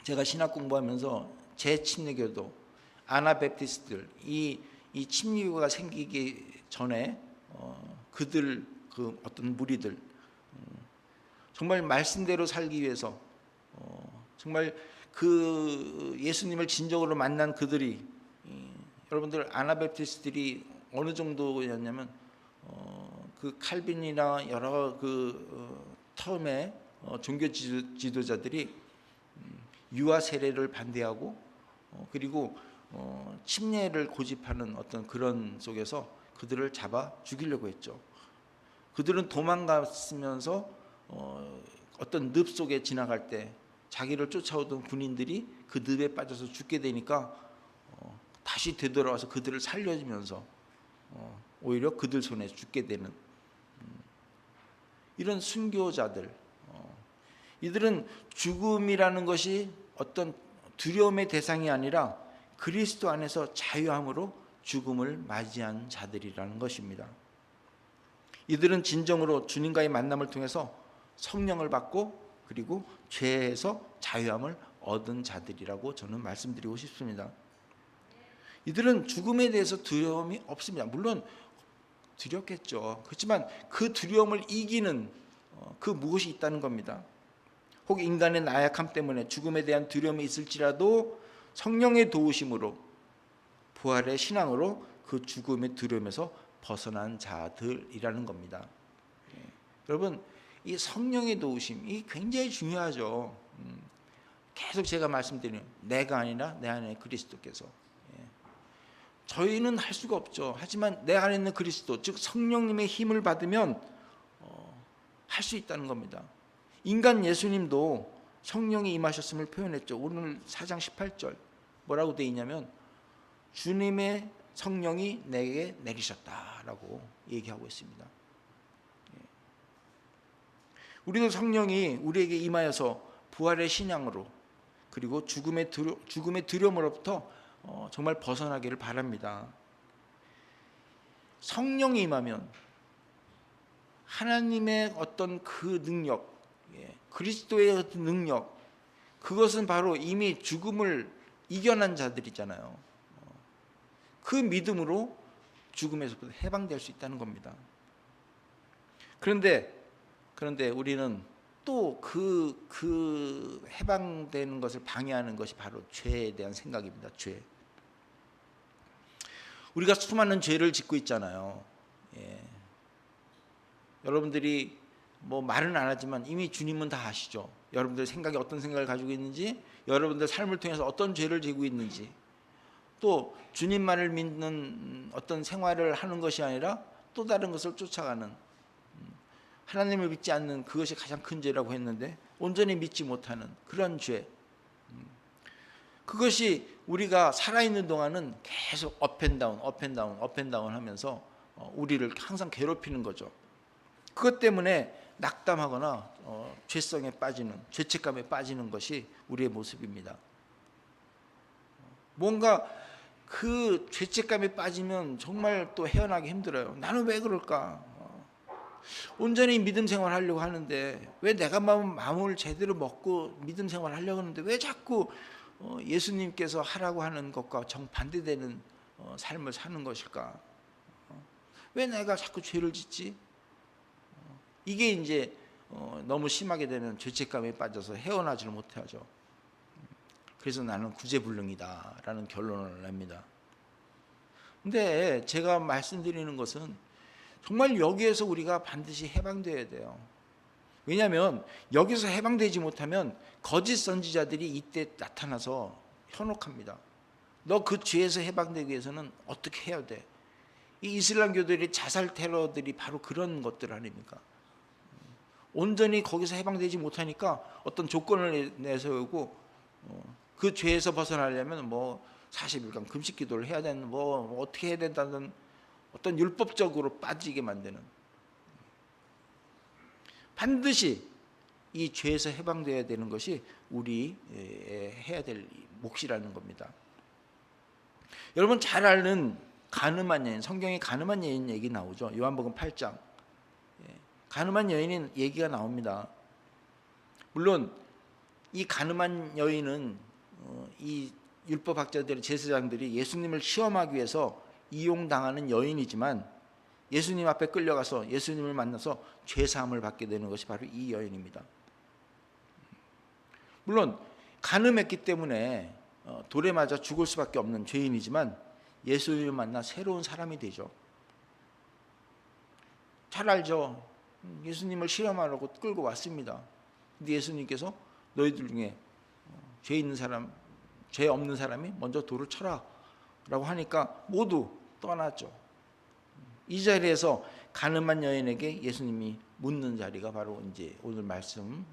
C: 제가 신학 공부하면서 제 침례교도 아나베프티스트들 이 침례교가 생기기 전에 그들 그 어떤 무리들 정말 말씀대로 살기 위해서 정말 그 예수님을 진정으로 만난 그들이 여러분들 아나베프티스트들이 어느 정도였냐면 그 칼빈이나 여러 그 처음에 종교 지도자들이 유아 세례를 반대하고 그리고 침례를 고집하는 어떤 그런 속에서 그들을 잡아 죽이려고 했죠. 그들은 도망갔으면서 어떤 늪 속에 지나갈 때 자기를 쫓아오던 군인들이 그 늪에 빠져서 죽게 되니까 다시 되돌아와서 그들을 살려주면서 오히려 그들 손에 죽게 되는 이런 순교자들, 이들은 죽음이라는 것이 어떤 두려움의 대상이 아니라 그리스도 안에서 자유함으로 죽음을 맞이한 자들이라는 것입니다. 이들은 진정으로 주님과의 만남을 통해서 성령을 받고 그리고 죄에서 자유함을 얻은 자들이라고 저는 말씀드리고 싶습니다. 이들은 죽음에 대해서 두려움이 없습니다. 물론 두렵겠죠. 그렇지만 그 두려움을 이기는 그 무엇이 있다는 겁니다. 혹 인간의 나약함 때문에 죽음에 대한 두려움이 있을지라도 성령의 도우심으로 부활의 신앙으로 그 죽음의 두려움에서 벗어난 자들이라는 겁니다. 여러분 이 성령의 도우심이 굉장히 중요하죠. 계속 제가 말씀드리는 내가 아니라 내 안에 그리스도께서 저희는 할 수가 없죠. 하지만 내 안에 있는 그리스도 즉 성령님의 힘을 받으면 할 수 있다는 겁니다. 인간 예수님도 성령이 임하셨음을 표현했죠. 오늘 4장 18절 뭐라고 되어 있냐면 주님의 성령이 내게 내리셨다라고 얘기하고 있습니다. 우리도 성령이 우리에게 임하여서 부활의 신앙으로 그리고 죽음의 두려움으로부터 정말 벗어나기를 바랍니다. 성령이 임하면 하나님의 어떤 그 능력, 그리스도의 어떤 능력, 그것은 바로 이미 죽음을 이겨난 자들이잖아요. 그 믿음으로 죽음에서부터 해방될 수 있다는 겁니다. 그런데 우리는 또 그 해방되는 것을 방해하는 것이 바로 죄에 대한 생각입니다. 죄. 우리가 수많은 죄를 짓고 있잖아요. 여러분들이 뭐 말은 안 하지만 이미 주님은 다 아시죠. 여러분들 생각이 어떤 생각을 가지고 있는지, 여러분들 삶을 통해서 어떤 죄를 지고 있는지, 또 주님만을 믿는 어떤 생활을 하는 것이 아니라 또 다른 것을 쫓아가는 하나님을 믿지 않는 그것이 가장 큰 죄라고 했는데 온전히 믿지 못하는 그런 죄. 그것이 우리가 살아있는 동안은 계속 업앤다운 하면서 우리를 항상 괴롭히는 거죠. 그것 때문에 낙담하거나 죄성에 빠지는, 죄책감에 빠지는 것이 우리의 모습입니다. 뭔가 그 죄책감에 빠지면 정말 또 헤어나기 힘들어요. 나는 왜 그럴까? 온전히 믿음 생활을 하려고 하는데 왜 내가 마음을 제대로 먹고 믿음 생활을 하려고 하는데 왜 자꾸 예수님께서 하라고 하는 것과 정반대되는 삶을 사는 것일까? 왜 내가 자꾸 죄를 짓지? 이게 이제 너무 심하게 되면 죄책감에 빠져서 헤어나지를 못하죠. 그래서 나는 구제불능이다라는 결론을 냅니다. 근데 제가 말씀드리는 것은 정말 여기에서 우리가 반드시 해방되어야 돼요. 왜냐하면 여기서 해방되지 못하면 거짓 선지자들이 이때 나타나서 현혹합니다. 너 그 죄에서 해방되기 위해서는 어떻게 해야 돼? 이 이슬람교들이 자살 테러들이 바로 그런 것들 아닙니까? 온전히 거기서 해방되지 못하니까 어떤 조건을 내세우고 그 죄에서 벗어나려면 뭐 40일간 금식 기도를 해야 되는 뭐 어떻게 해야 된다는 어떤 율법적으로 빠지게 만드는, 반드시 이 죄에서 해방되어야 되는 것이 우리 해야 될 몫이라는 겁니다. 여러분 잘 아는 가늠한 여인, 성경에 가늠한 여인 얘기 나오죠. 요한복음 8장. 가늠한 여인인 얘기가 나옵니다. 물론 이 가늠한 여인은 이 율법학자들, 제사장들이 예수님을 시험하기 위해서 이용당하는 여인이지만 예수님 앞에 끌려가서 예수님을 만나서 죄사함을 받게 되는 것이 바로 이 여인입니다. 물론 간음했기 때문에 돌에 맞아 죽을 수밖에 없는 죄인이지만 예수님을 만나 새로운 사람이 되죠. 잘 알죠. 예수님을 시험하려고 끌고 왔습니다. 근데 예수님께서 너희들 중에 죄 있는 사람, 죄 없는 사람이 먼저 돌을 쳐라 라고 하니까 모두 떠났죠. 이 자리에서 가늠한 여인에게 예수님이 묻는 자리가 바로 이제 오늘 말씀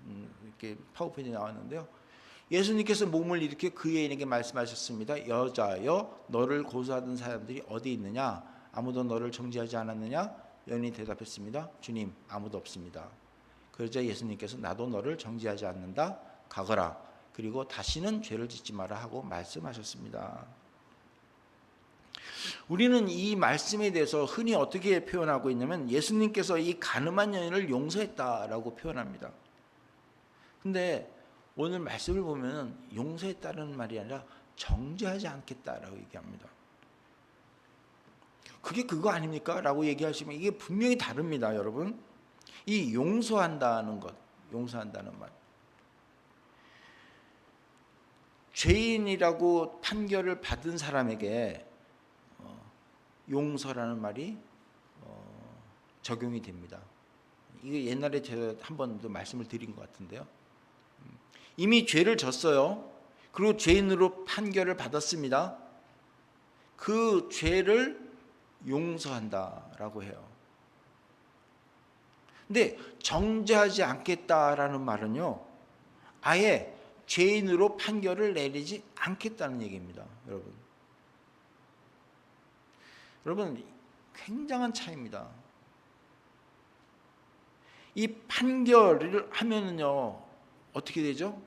C: 이렇게 파워포인트에 나왔는데요. 예수님께서 몸을 일으켜 그 여인에게 말씀하셨습니다. 여자여, 너를 고소하던 사람들이 어디 있느냐? 아무도 너를 정죄하지 않았느냐? 여인이 대답했습니다. 주님, 아무도 없습니다. 그러자 예수님께서 나도 너를 정죄하지 않는다. 가거라. 그리고 다시는 죄를 짓지 마라 하고 말씀하셨습니다. 우리는 이 말씀에 대해서 흔히 어떻게 표현하고 있냐면 예수님께서 이 가늠한 여인을 용서했다라고 표현합니다. 근데 오늘 말씀을 보면 용서했다는 말이 아니라 정죄하지 않겠다라고 얘기합니다. 그게 그거 아닙니까? 라고 얘기하시면 이게 분명히 다릅니다, 여러분. 이 용서한다는 것, 용서한다는 말. 죄인이라고 판결을 받은 사람에게 용서라는 말이 적용이 됩니다. 이게 옛날에 제가 한 번도 말씀을 드린 것 같은데요. 이미 죄를 졌어요. 그리고 죄인으로 판결을 받았습니다. 그 죄를 용서한다라고 해요. 근데 정죄하지 않겠다라는 말은요, 아예 죄인으로 판결을 내리지 않겠다는 얘기입니다, 여러분. 여러분, 굉장한 차이입니다. 이 판결을 하면은요, 어떻게 되죠?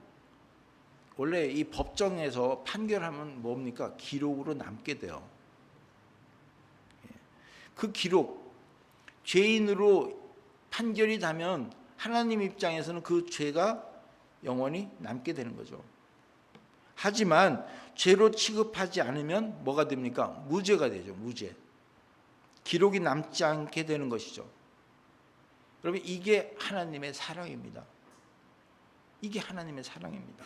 C: 원래 이 법정에서 판결하면 뭡니까? 기록으로 남게 돼요. 그 기록, 죄인으로 판결이 나면 하나님 입장에서는 그 죄가 영원히 남게 되는 거죠. 하지만 죄로 취급하지 않으면 뭐가 됩니까? 무죄가 되죠. 무죄. 기록이 남지 않게 되는 것이죠. 여러분, 이게 하나님의 사랑입니다. 이게 하나님의 사랑입니다.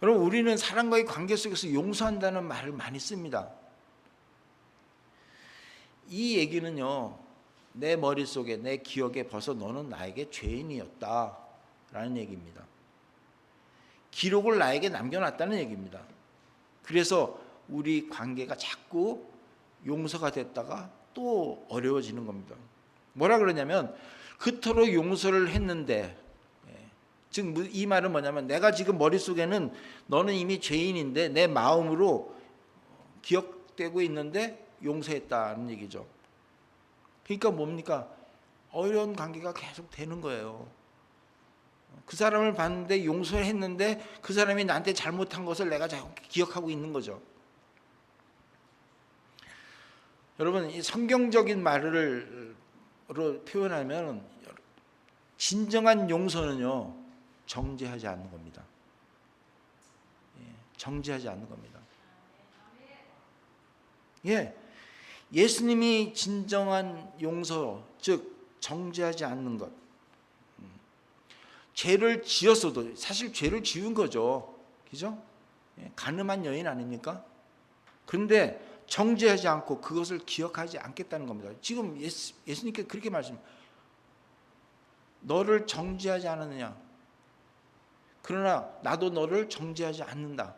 C: 여러분, 우리는 사랑과의 관계 속에서 용서한다는 말을 많이 씁니다. 이 얘기는요, 내 머릿속에, 내 기억에 벌써 너는 나에게 죄인이었다라는 얘기입니다. 기록을 나에게 남겨놨다는 얘기입니다. 그래서 우리 관계가 자꾸 용서가 됐다가 또 어려워지는 겁니다. 뭐라 그러냐면 그토록 용서를 했는데, 즉 이 말은 뭐냐면 내가 지금 머릿속에는 너는 이미 죄인인데 내 마음으로 기억되고 있는데 용서했다는 얘기죠. 그러니까 뭡니까? 어려운 관계가 계속 되는 거예요. 그 사람을 봤는데 용서를 했는데 그 사람이 나한테 잘못한 것을 내가 자꾸 기억하고 있는 거죠. 여러분, 이 성경적인 말로 표현하면 진정한 용서는요, 정죄하지 않는 겁니다. 정죄하지 않는 겁니다. 예수님이 진정한 용서, 즉 정죄하지 않는 것. 죄를 지었어도 사실 죄를 지은 거죠. 그죠? 간음한 여인 아닙니까? 그런데 정죄하지 않고 그것을 기억하지 않겠다는 겁니다. 지금 예수님께 그렇게 말씀합니다. 너를 정죄하지 않았느냐? 그러나 나도 너를 정죄하지 않는다.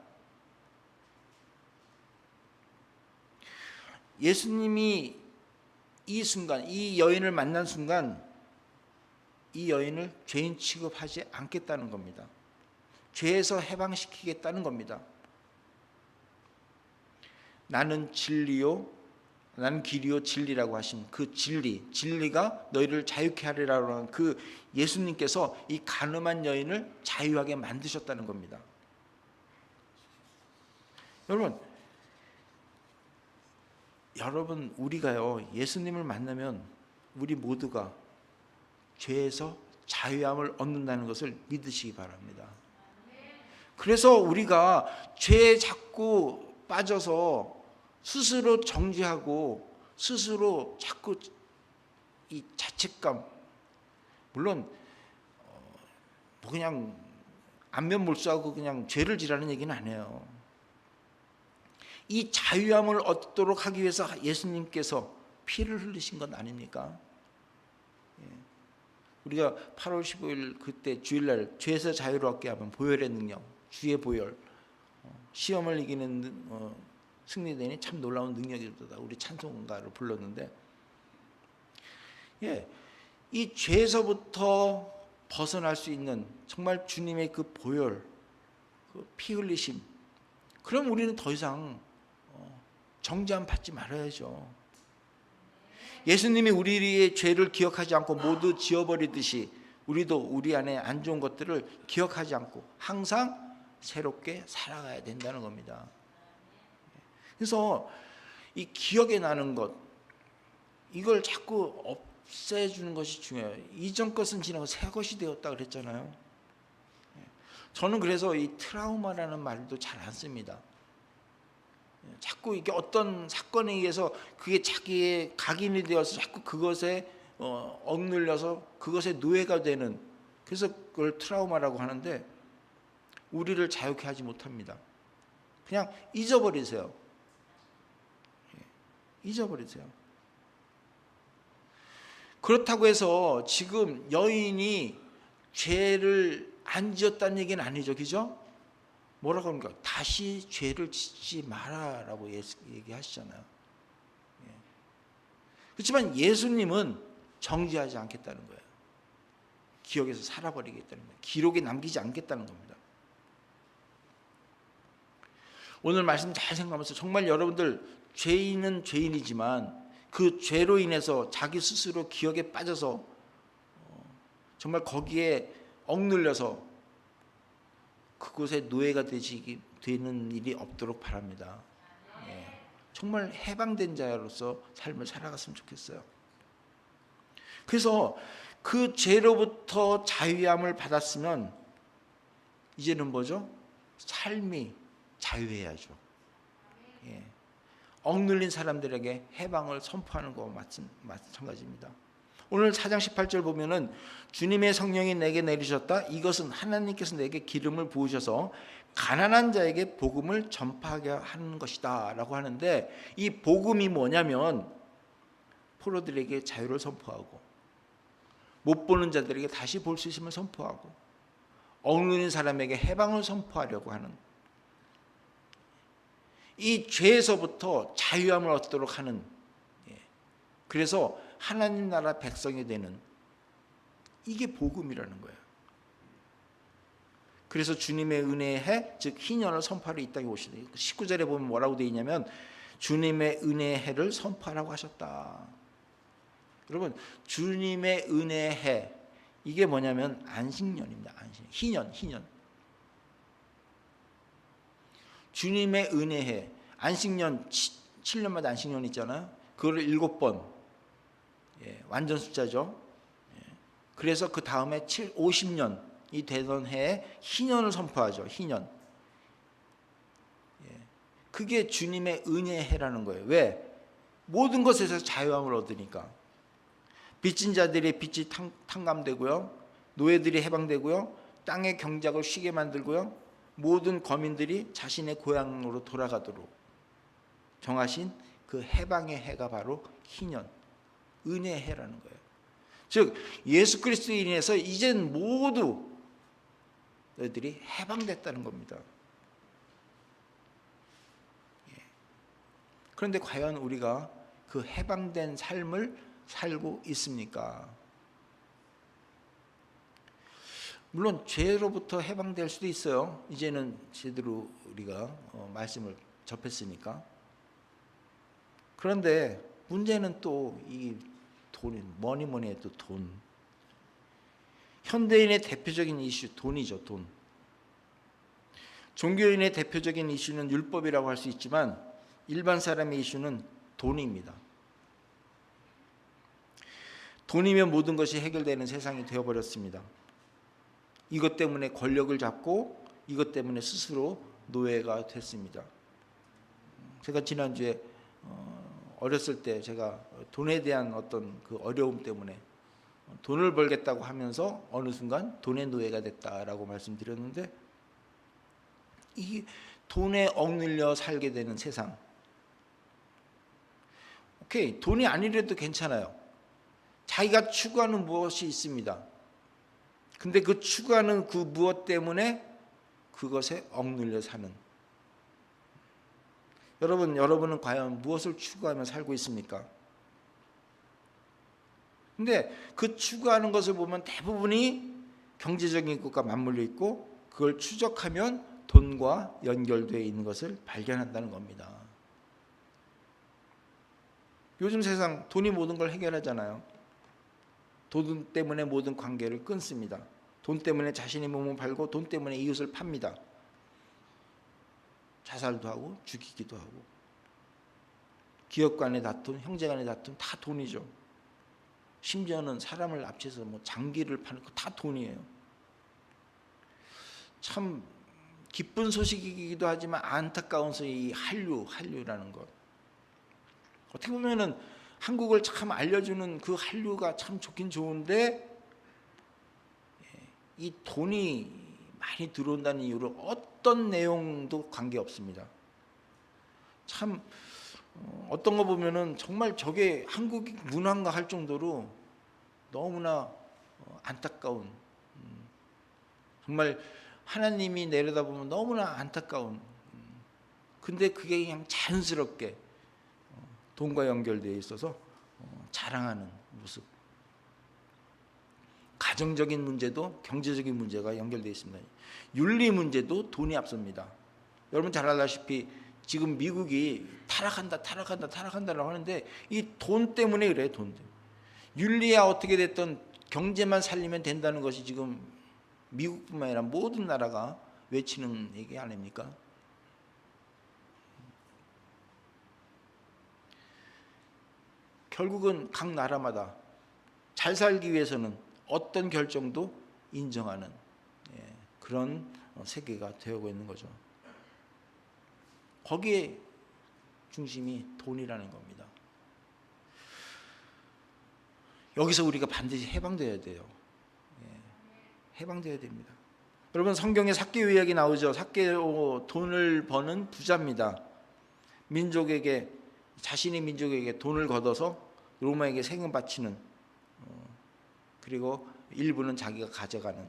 C: 예수님이 이 순간, 이 여인을 만난 순간 이 여인을 죄인 취급하지 않겠다는 겁니다. 죄에서 해방시키겠다는 겁니다. 나는 진리요, 나는 길이요 진리라고 하신 그 진리가 너희를 자유케 하리라고 하는 그 예수님께서 이 간음한 여인을 자유하게 만드셨다는 겁니다. 여러분 우리가요, 예수님을 만나면 우리 모두가 죄에서 자유함을 얻는다는 것을 믿으시기 바랍니다. 그래서 우리가 죄에 자꾸 빠져서 스스로 정죄하고 스스로 자꾸 이 자책감, 물론 뭐 그냥 안면몰수하고 그냥 죄를 지라는 얘기는 안 해요. 이 자유함을 얻도록 하기 위해서 예수님께서 피를 흘리신 것 아닙니까? 우리가 8월 15일 그때 주일날 죄에서 자유를 얻게 하면 보혈의 능력, 주의 보혈, 시험을 이기는 승리되니 참 놀라운 능력이다. 우리 찬송가를 불렀는데, 이 죄에서부터 벗어날 수 있는 정말 주님의 그 보혈, 그 피 흘리심, 그럼 우리는 더 이상 정죄함 받지 말아야죠. 예수님이 우리의 죄를 기억하지 않고 모두 지워버리듯이 우리도 우리 안에 안 좋은 것들을 기억하지 않고 항상 새롭게 살아가야 된다는 겁니다. 그래서 이 기억에 나는 것, 이걸 자꾸 없애주는 것이 중요해요. 이전 것은 지나고 새 것이 되었다 그랬잖아요. 저는 그래서 이 트라우마라는 말도 잘 안 씁니다. 자꾸 이게 어떤 사건에 의해서 그게 자기의 각인이 되어서 자꾸 그것에 억눌려서 그것의 노예가 되는, 그래서 그걸 트라우마라고 하는데 우리를 자유케 하지 못합니다. 그냥 잊어버리세요. 잊어버리세요. 그렇다고 해서 지금 여인이 죄를 안 지었다는 얘기는 아니죠. 그죠? 뭐라고 합니까? 다시 죄를 짓지 마라라고 얘기하시잖아요. 그렇지만 예수님은 정죄하지 않겠다는 거예요. 기억에서 살아버리겠다는 거예요. 기록에 남기지 않겠다는 겁니다. 오늘 말씀 잘 생각하면서 정말 여러분들 죄인은 죄인이지만 그 죄로 인해서 자기 스스로 기억에 빠져서 정말 거기에 억눌려서 그곳에 노예가 되는 일이 없도록 바랍니다. 정말 해방된 자로서 삶을 살아갔으면 좋겠어요. 그래서 그 죄로부터 자유함을 받았으면 이제는 뭐죠? 삶이 자유해야죠. 억눌린 사람들에게 해방을 선포하는 것과 마찬가지입니다. 오늘 4장 18절 보면은 주님의 성령이 내게 내리셨다. 이것은 하나님께서 내게 기름을 부으셔서 가난한 자에게 복음을 전파하게 하는 것이다 라고 하는데, 이 복음이 뭐냐면 포로들에게 자유를 선포하고 못 보는 자들에게 다시 볼 수 있음을 선포하고 억눌린 사람에게 해방을 선포하려고 하는, 이 죄에서부터 자유함을 얻도록 하는, 그래서 하나님 나라 백성이 되는, 이게 복음이라는 거예요. 그래서 주님의 은혜의 해, 즉 희년을 선포하러 이 땅에 오시다. 19절에 보면 뭐라고 되어 있냐면 주님의 은혜의 해를 선포하라고 하셨다. 여러분, 주님의 은혜의 해, 이게 뭐냐면 안식년입니다. 희년. 주님의 은혜의 해, 안식년, 7년마다 안식년 있잖아요. 그걸 7번, 완전 숫자죠. 그래서 그 다음에 50년이 되던 해에 희년을 선포하죠. 희년. 그게 주님의 은혜의 해라는 거예요. 왜? 모든 것에서 자유함을 얻으니까. 빚진 자들의 빚이 탕감되고요, 노예들이 해방되고요, 땅의 경작을 쉬게 만들고요, 모든 거민들이 자신의 고향으로 돌아가도록 정하신 그 해방의 해가 바로 희년, 은혜의 해라는 거예요. 즉 예수 그리스도에 인해서 이젠 모두 너희들이 해방됐다는 겁니다. 그런데 과연 우리가 그 해방된 삶을 살고 있습니까? 물론 죄로부터 해방될 수도 있어요. 이제는 제대로 우리가 말씀을 접했으니까. 그런데 문제는 또 이 돈이, 뭐니 해도 돈. 현대인의 대표적인 이슈, 돈이죠. 돈. 종교인의 대표적인 이슈는 율법이라고 할 수 있지만 일반 사람의 이슈는 돈입니다. 돈이면 모든 것이 해결되는 세상이 되어버렸습니다. 이것 때문에 권력을 잡고 이것 때문에 스스로 노예가 됐습니다. 제가 지난주에 어렸을 때 제가 돈에 대한 어떤 그 어려움 때문에 돈을 벌겠다고 하면서 어느 순간 돈의 노예가 됐다라고 말씀드렸는데, 이 돈에 억눌려 살게 되는 세상. 오케이, 돈이 아니래도 괜찮아요. 자기가 추구하는 무엇이 있습니다. 근데 그 추구하는 그 무엇 때문에 그것에 억눌려 사는. 여러분은 과연 무엇을 추구하며 살고 있습니까? 근데 그 추구하는 것을 보면 대부분이 경제적인 것과 맞물려 있고, 그걸 추적하면 돈과 연결되어 있는 것을 발견한다는 겁니다. 요즘 세상 돈이 모든 걸 해결하잖아요. 돈 때문에 모든 관계를 끊습니다. 돈 때문에 자신의 몸을 팔고 돈 때문에 이웃을 팝니다. 자살도 하고 죽이기도 하고. 기업 간의 다툼, 형제 간의 다툼, 다 돈이죠. 심지어는 사람을 합쳐서 뭐 장기를 파는 거 다 돈이에요. 참 기쁜 소식이기도 하지만 안타까운 이 한류라는 것. 어떻게 보면은 한국을 참 알려주는 그 한류가 참 좋긴 좋은데, 이 돈이 많이 들어온다는 이유로 어떤 내용도 관계없습니다. 참 어떤 거 보면은 정말 저게 한국 문화인가 할 정도로 너무나 안타까운, 정말 하나님이 내려다보면 너무나 안타까운, 근데 그게 그냥 자연스럽게 돈과 연결되어 있어서 자랑하는 모습. 가정적인 문제도 경제적인 문제가 연결되어 있습니다. 윤리 문제도 돈이 앞섭니다. 여러분 잘 알다시피 지금 미국이 타락한다라고 하는데 이 돈 때문에 그래요. 돈 때문에. 윤리야 어떻게 됐든 경제만 살리면 된다는 것이 지금 미국뿐만 아니라 모든 나라가 외치는 얘기 아닙니까? 결국은 각 나라마다 잘 살기 위해서는 어떤 결정도 인정하는 그런 세계가 되어가고 있는 거죠. 거기에 중심이 돈이라는 겁니다. 여기서 우리가 반드시 해방되어야 돼요. 해방되어야 됩니다. 여러분 성경에 삭개오 이야기 나오죠. 삭개오 돈을 버는 부자입니다. 자신의 민족에게 돈을 걷어서 로마에게 세금 바치는, 그리고 일부는 자기가 가져가는.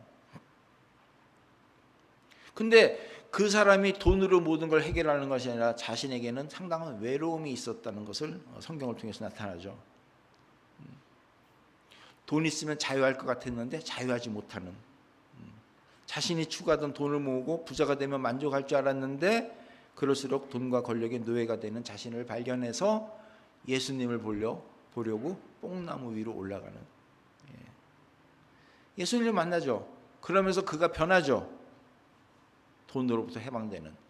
C: 근데 그 사람이 돈으로 모든 걸 해결하는 것이 아니라 자신에게는 상당한 외로움이 있었다는 것을 성경을 통해서 나타나죠. 돈 있으면 자유할 것 같았는데 자유하지 못하는, 자신이 추구하던 돈을 모으고 부자가 되면 만족할 줄 알았는데 그럴수록 돈과 권력의 노예가 되는 자신을 발견해서 예수님을 보려고 뽕나무 위로 올라가는, 예수님을 만나죠. 그러면서 그가 변하죠. 돈으로부터 해방되는.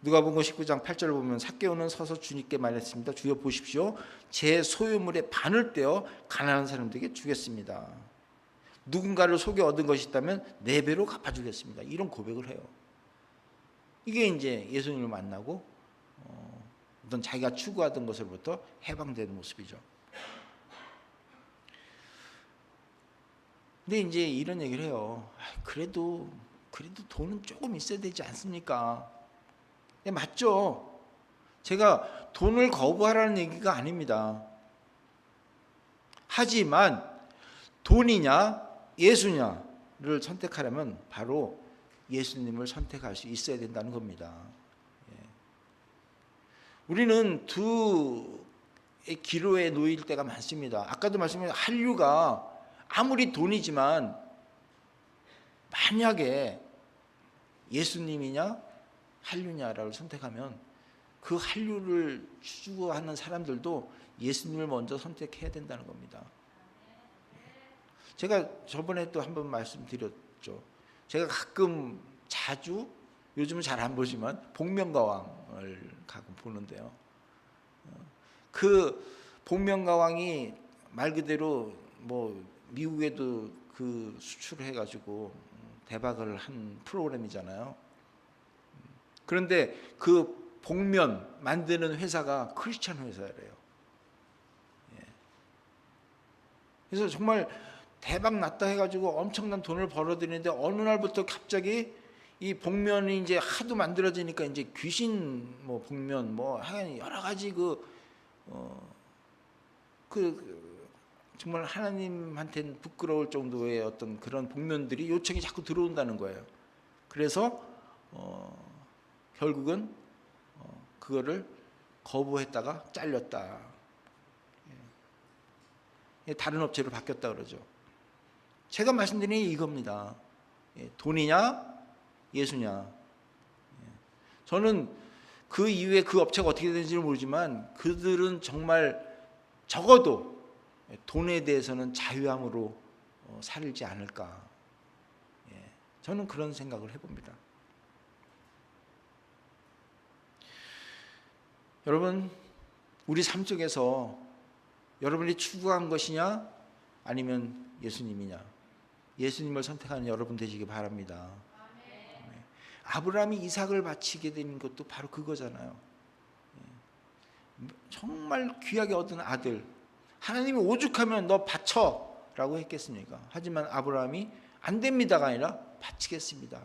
C: 누가복음 19장 8절을 보면 삭개오는 서서 주님께 말했습니다. 주여 보십시오. 제 소유물의 반을 떼어 가난한 사람들에게 주겠습니다. 누군가를 속여 얻은 것이 있다면 4배로 갚아주겠습니다. 이런 고백을 해요. 이게 이제 예수님을 만나고 어떤 자기가 추구하던 것으로부터 해방되는 모습이죠. 근데 이제 이런 얘기를 해요. 그래도 돈은 조금 있어야 되지 않습니까? 네, 맞죠. 제가 돈을 거부하라는 얘기가 아닙니다. 하지만 돈이냐 예수냐를 선택하려면 바로 예수님을 선택할 수 있어야 된다는 겁니다. 우리는 두 기로에 놓일 때가 많습니다. 아까도 말씀드린 한류가 아무리 돈이지만 만약에 예수님이냐 한류냐를 선택하면 그 한류를 추구하는 사람들도 예수님을 먼저 선택해야 된다는 겁니다. 제가 저번에 또 한번 말씀드렸죠. 제가 가끔 자주, 요즘은 잘 안 보지만 복면가왕을 가끔 보는데요. 그 복면가왕이 말 그대로 뭐 미국에도 그 수출을 해가지고 대박을 한 프로그램이잖아요. 그런데 그 복면 만드는 회사가 크리스찬 회사래요. 그래서 정말 대박 났다 해가지고 엄청난 돈을 벌어들이는데 어느 날부터 갑자기 이 복면이 이제 하도 만들어지니까 이제 귀신 뭐 복면 뭐 여러 가지 정말 하나님한테는 부끄러울 정도의 어떤 그런 복면들이 요청이 자꾸 들어온다는 거예요. 그래서 결국은 그거를 거부했다가 잘렸다. 다른 업체로 바뀌었다 그러죠. 제가 말씀드리는 게 이겁니다. 돈이냐 예수냐. 저는 그 이후에 그 업체가 어떻게 되는지는 모르지만 그들은 정말 적어도 돈에 대해서는 자유함으로 살지 않을까. 저는 그런 생각을 해봅니다. 여러분, 우리 삶 속에서 여러분이 추구한 것이냐 아니면 예수님이냐, 예수님을 선택하는 여러분 되시기 바랍니다. 아브라함이 이삭을 바치게 된 것도 바로 그거잖아요. 정말 귀하게 얻은 아들, 하나님이 오죽하면 너 바쳐 라고 했겠습니까? 하지만 아브라함이 안 됩니다가 아니라 바치겠습니다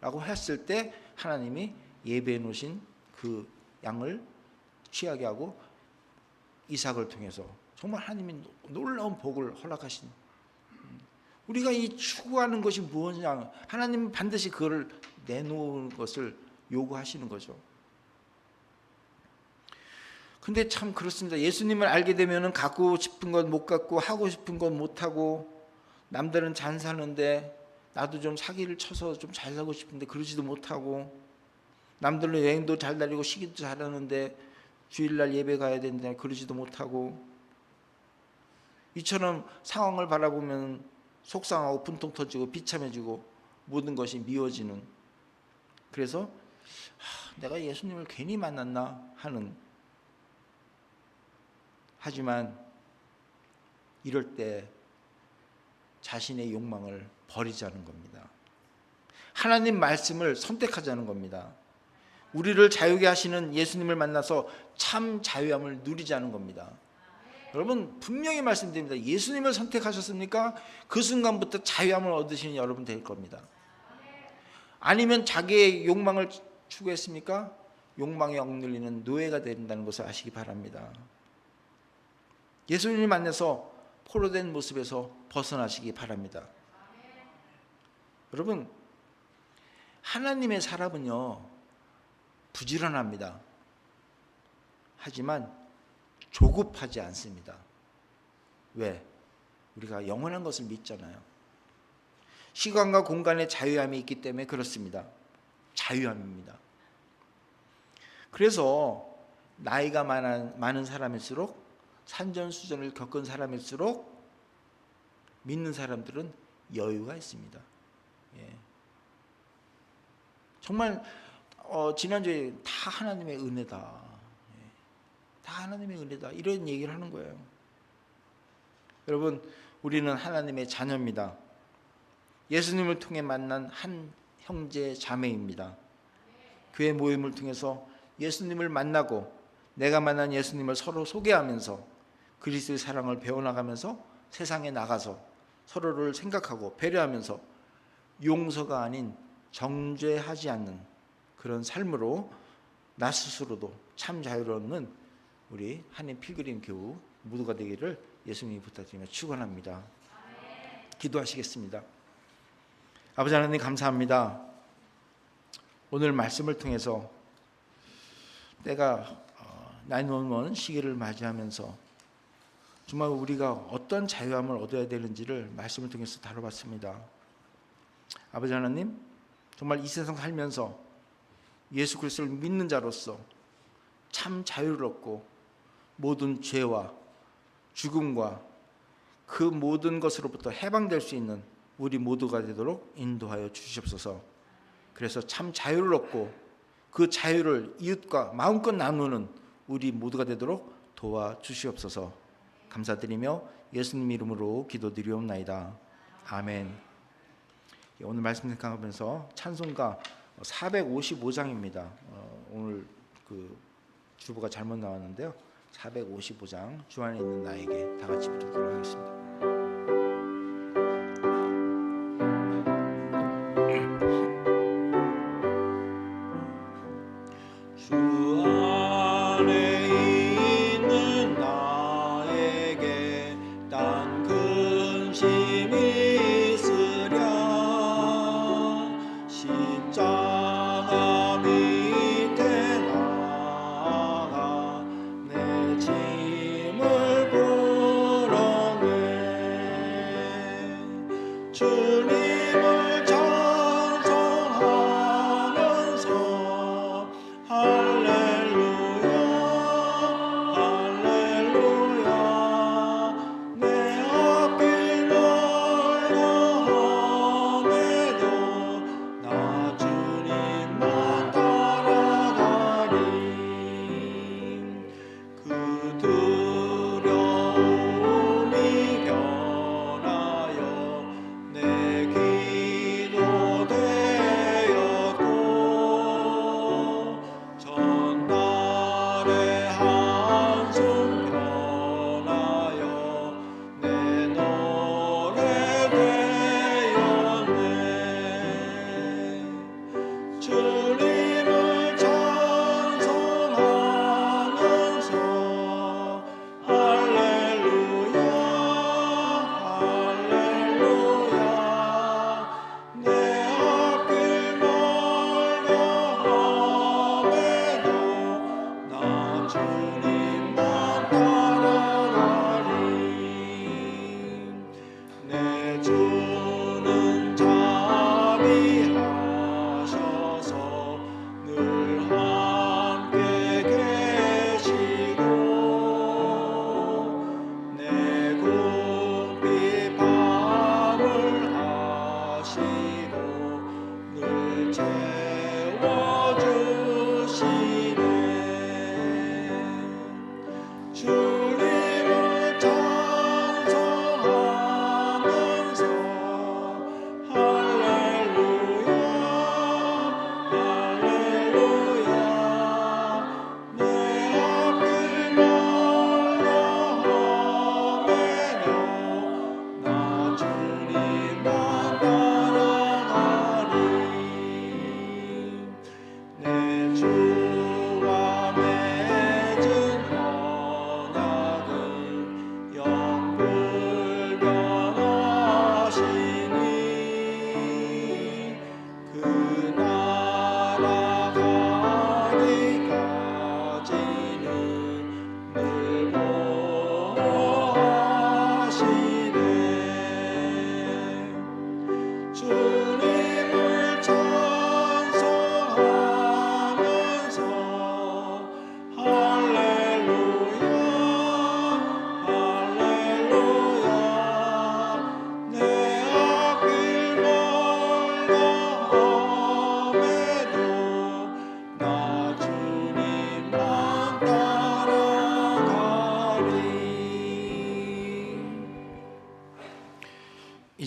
C: 라고 했을 때 하나님이 예배해 놓으신 그 양을 취하게 하고 이삭을 통해서 정말 하나님이 놀라운 복을 허락하신, 우리가 이 추구하는 것이 무엇이냐, 하나님은 반드시 그걸 내놓은 것을 요구하시는 거죠. 근데 참 그렇습니다. 예수님을 알게 되면은 갖고 싶은 건 못 갖고 하고 싶은 건 못 하고, 남들은 잘 사는데 나도 좀 사기를 쳐서 좀 잘 살고 싶은데 그러지도 못하고, 남들은 여행도 잘 다니고 시기도 잘하는데 주일날 예배 가야 되는데 그러지도 못하고, 이처럼 상황을 바라보면 속상하고 분통 터지고 비참해지고 모든 것이 미워지는, 그래서 내가 예수님을 괜히 만났나 하는, 하지만 이럴 때 자신의 욕망을 버리자는 겁니다. 하나님 말씀을 선택하자는 겁니다. 우리를 자유게 하시는 예수님을 만나서 참 자유함을 누리자는 겁니다. 여러분, 분명히 말씀드립니다. 예수님을 선택하셨습니까? 그 순간부터 자유함을 얻으시는 여러분 될 겁니다. 아니면 자기의 욕망을 추구했습니까? 욕망에 억눌리는 노예가 된다는 것을 아시기 바랍니다. 예수님을 만나서 포로된 모습에서 벗어나시기 바랍니다. 여러분, 하나님의 사람은요 부지런합니다. 하지만 조급하지 않습니다. 왜? 우리가 영원한 것을 믿잖아요. 시간과 공간의 자유함이 있기 때문에 그렇습니다. 자유함입니다. 그래서 나이가 많은 사람일수록, 산전수전을 겪은 사람일수록 믿는 사람들은 여유가 있습니다. 예. 정말 지난주에 다 하나님의 은혜다. 예. 다 하나님의 은혜다. 이런 얘기를 하는 거예요. 여러분, 우리는 하나님의 자녀입니다. 예수님을 통해 만난 한 형제 자매입니다. 교회 모임을 통해서 예수님을 만나고 내가 만난 예수님을 서로 소개하면서 그리스도의 사랑을 배워나가면서 세상에 나가서 서로를 생각하고 배려하면서 용서가 아닌 정죄하지 않는 그런 삶으로 나 스스로도 참 자유로운 우리 한인 필그림 교우 모두가 되기를 예수님이 부탁드리며 축원합니다. 기도하시겠습니다. 아버지 하나님 감사합니다. 오늘 말씀을 통해서 때가 911 시기를 맞이하면서 정말 우리가 어떤 자유함을 얻어야 되는지를 말씀을 통해서 다뤄봤습니다. 아버지 하나님, 정말 이 세상 살면서 예수 그리스도를 믿는 자로서 참 자유롭고 모든 죄와 죽음과 그 모든 것으로부터 해방될 수 있는 우리 모두가 되도록 인도하여 주시옵소서. 그래서 참 자유롭고 그 자유를 이웃과 마음껏 나누는 우리 모두가 되도록 도와주시옵소서. 감사드리며 예수님 이름으로 기도드리옵나이다. 아멘. 오늘 말씀 생각하면서 찬송가 455장입니다. 오늘 그 주보가 잘못 나왔는데요. 455장 주 안에 있는 나에게 다 같이 부르도록 하겠습니다.
E: 주와 맺은 언약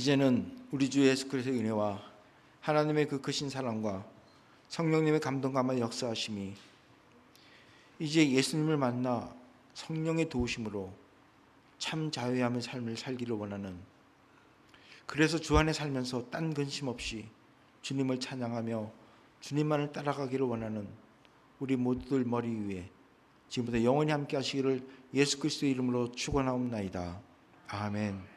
C: 이제는 우리 주 예수 그리스도의 은혜와 하나님의 그 크신 사랑과 성령님의 감동감화 역사하심이 이제 예수님을 만나 성령의 도우심으로 참 자유함의 삶을 살기를 원하는, 그래서 주 안에 살면서 딴 근심 없이 주님을 찬양하며 주님만을 따라가기를 원하는 우리 모두들 머리 위에 지금부터 영원히 함께 하시기를 예수 그리스도의 이름으로 축원하옵나이다. 아멘.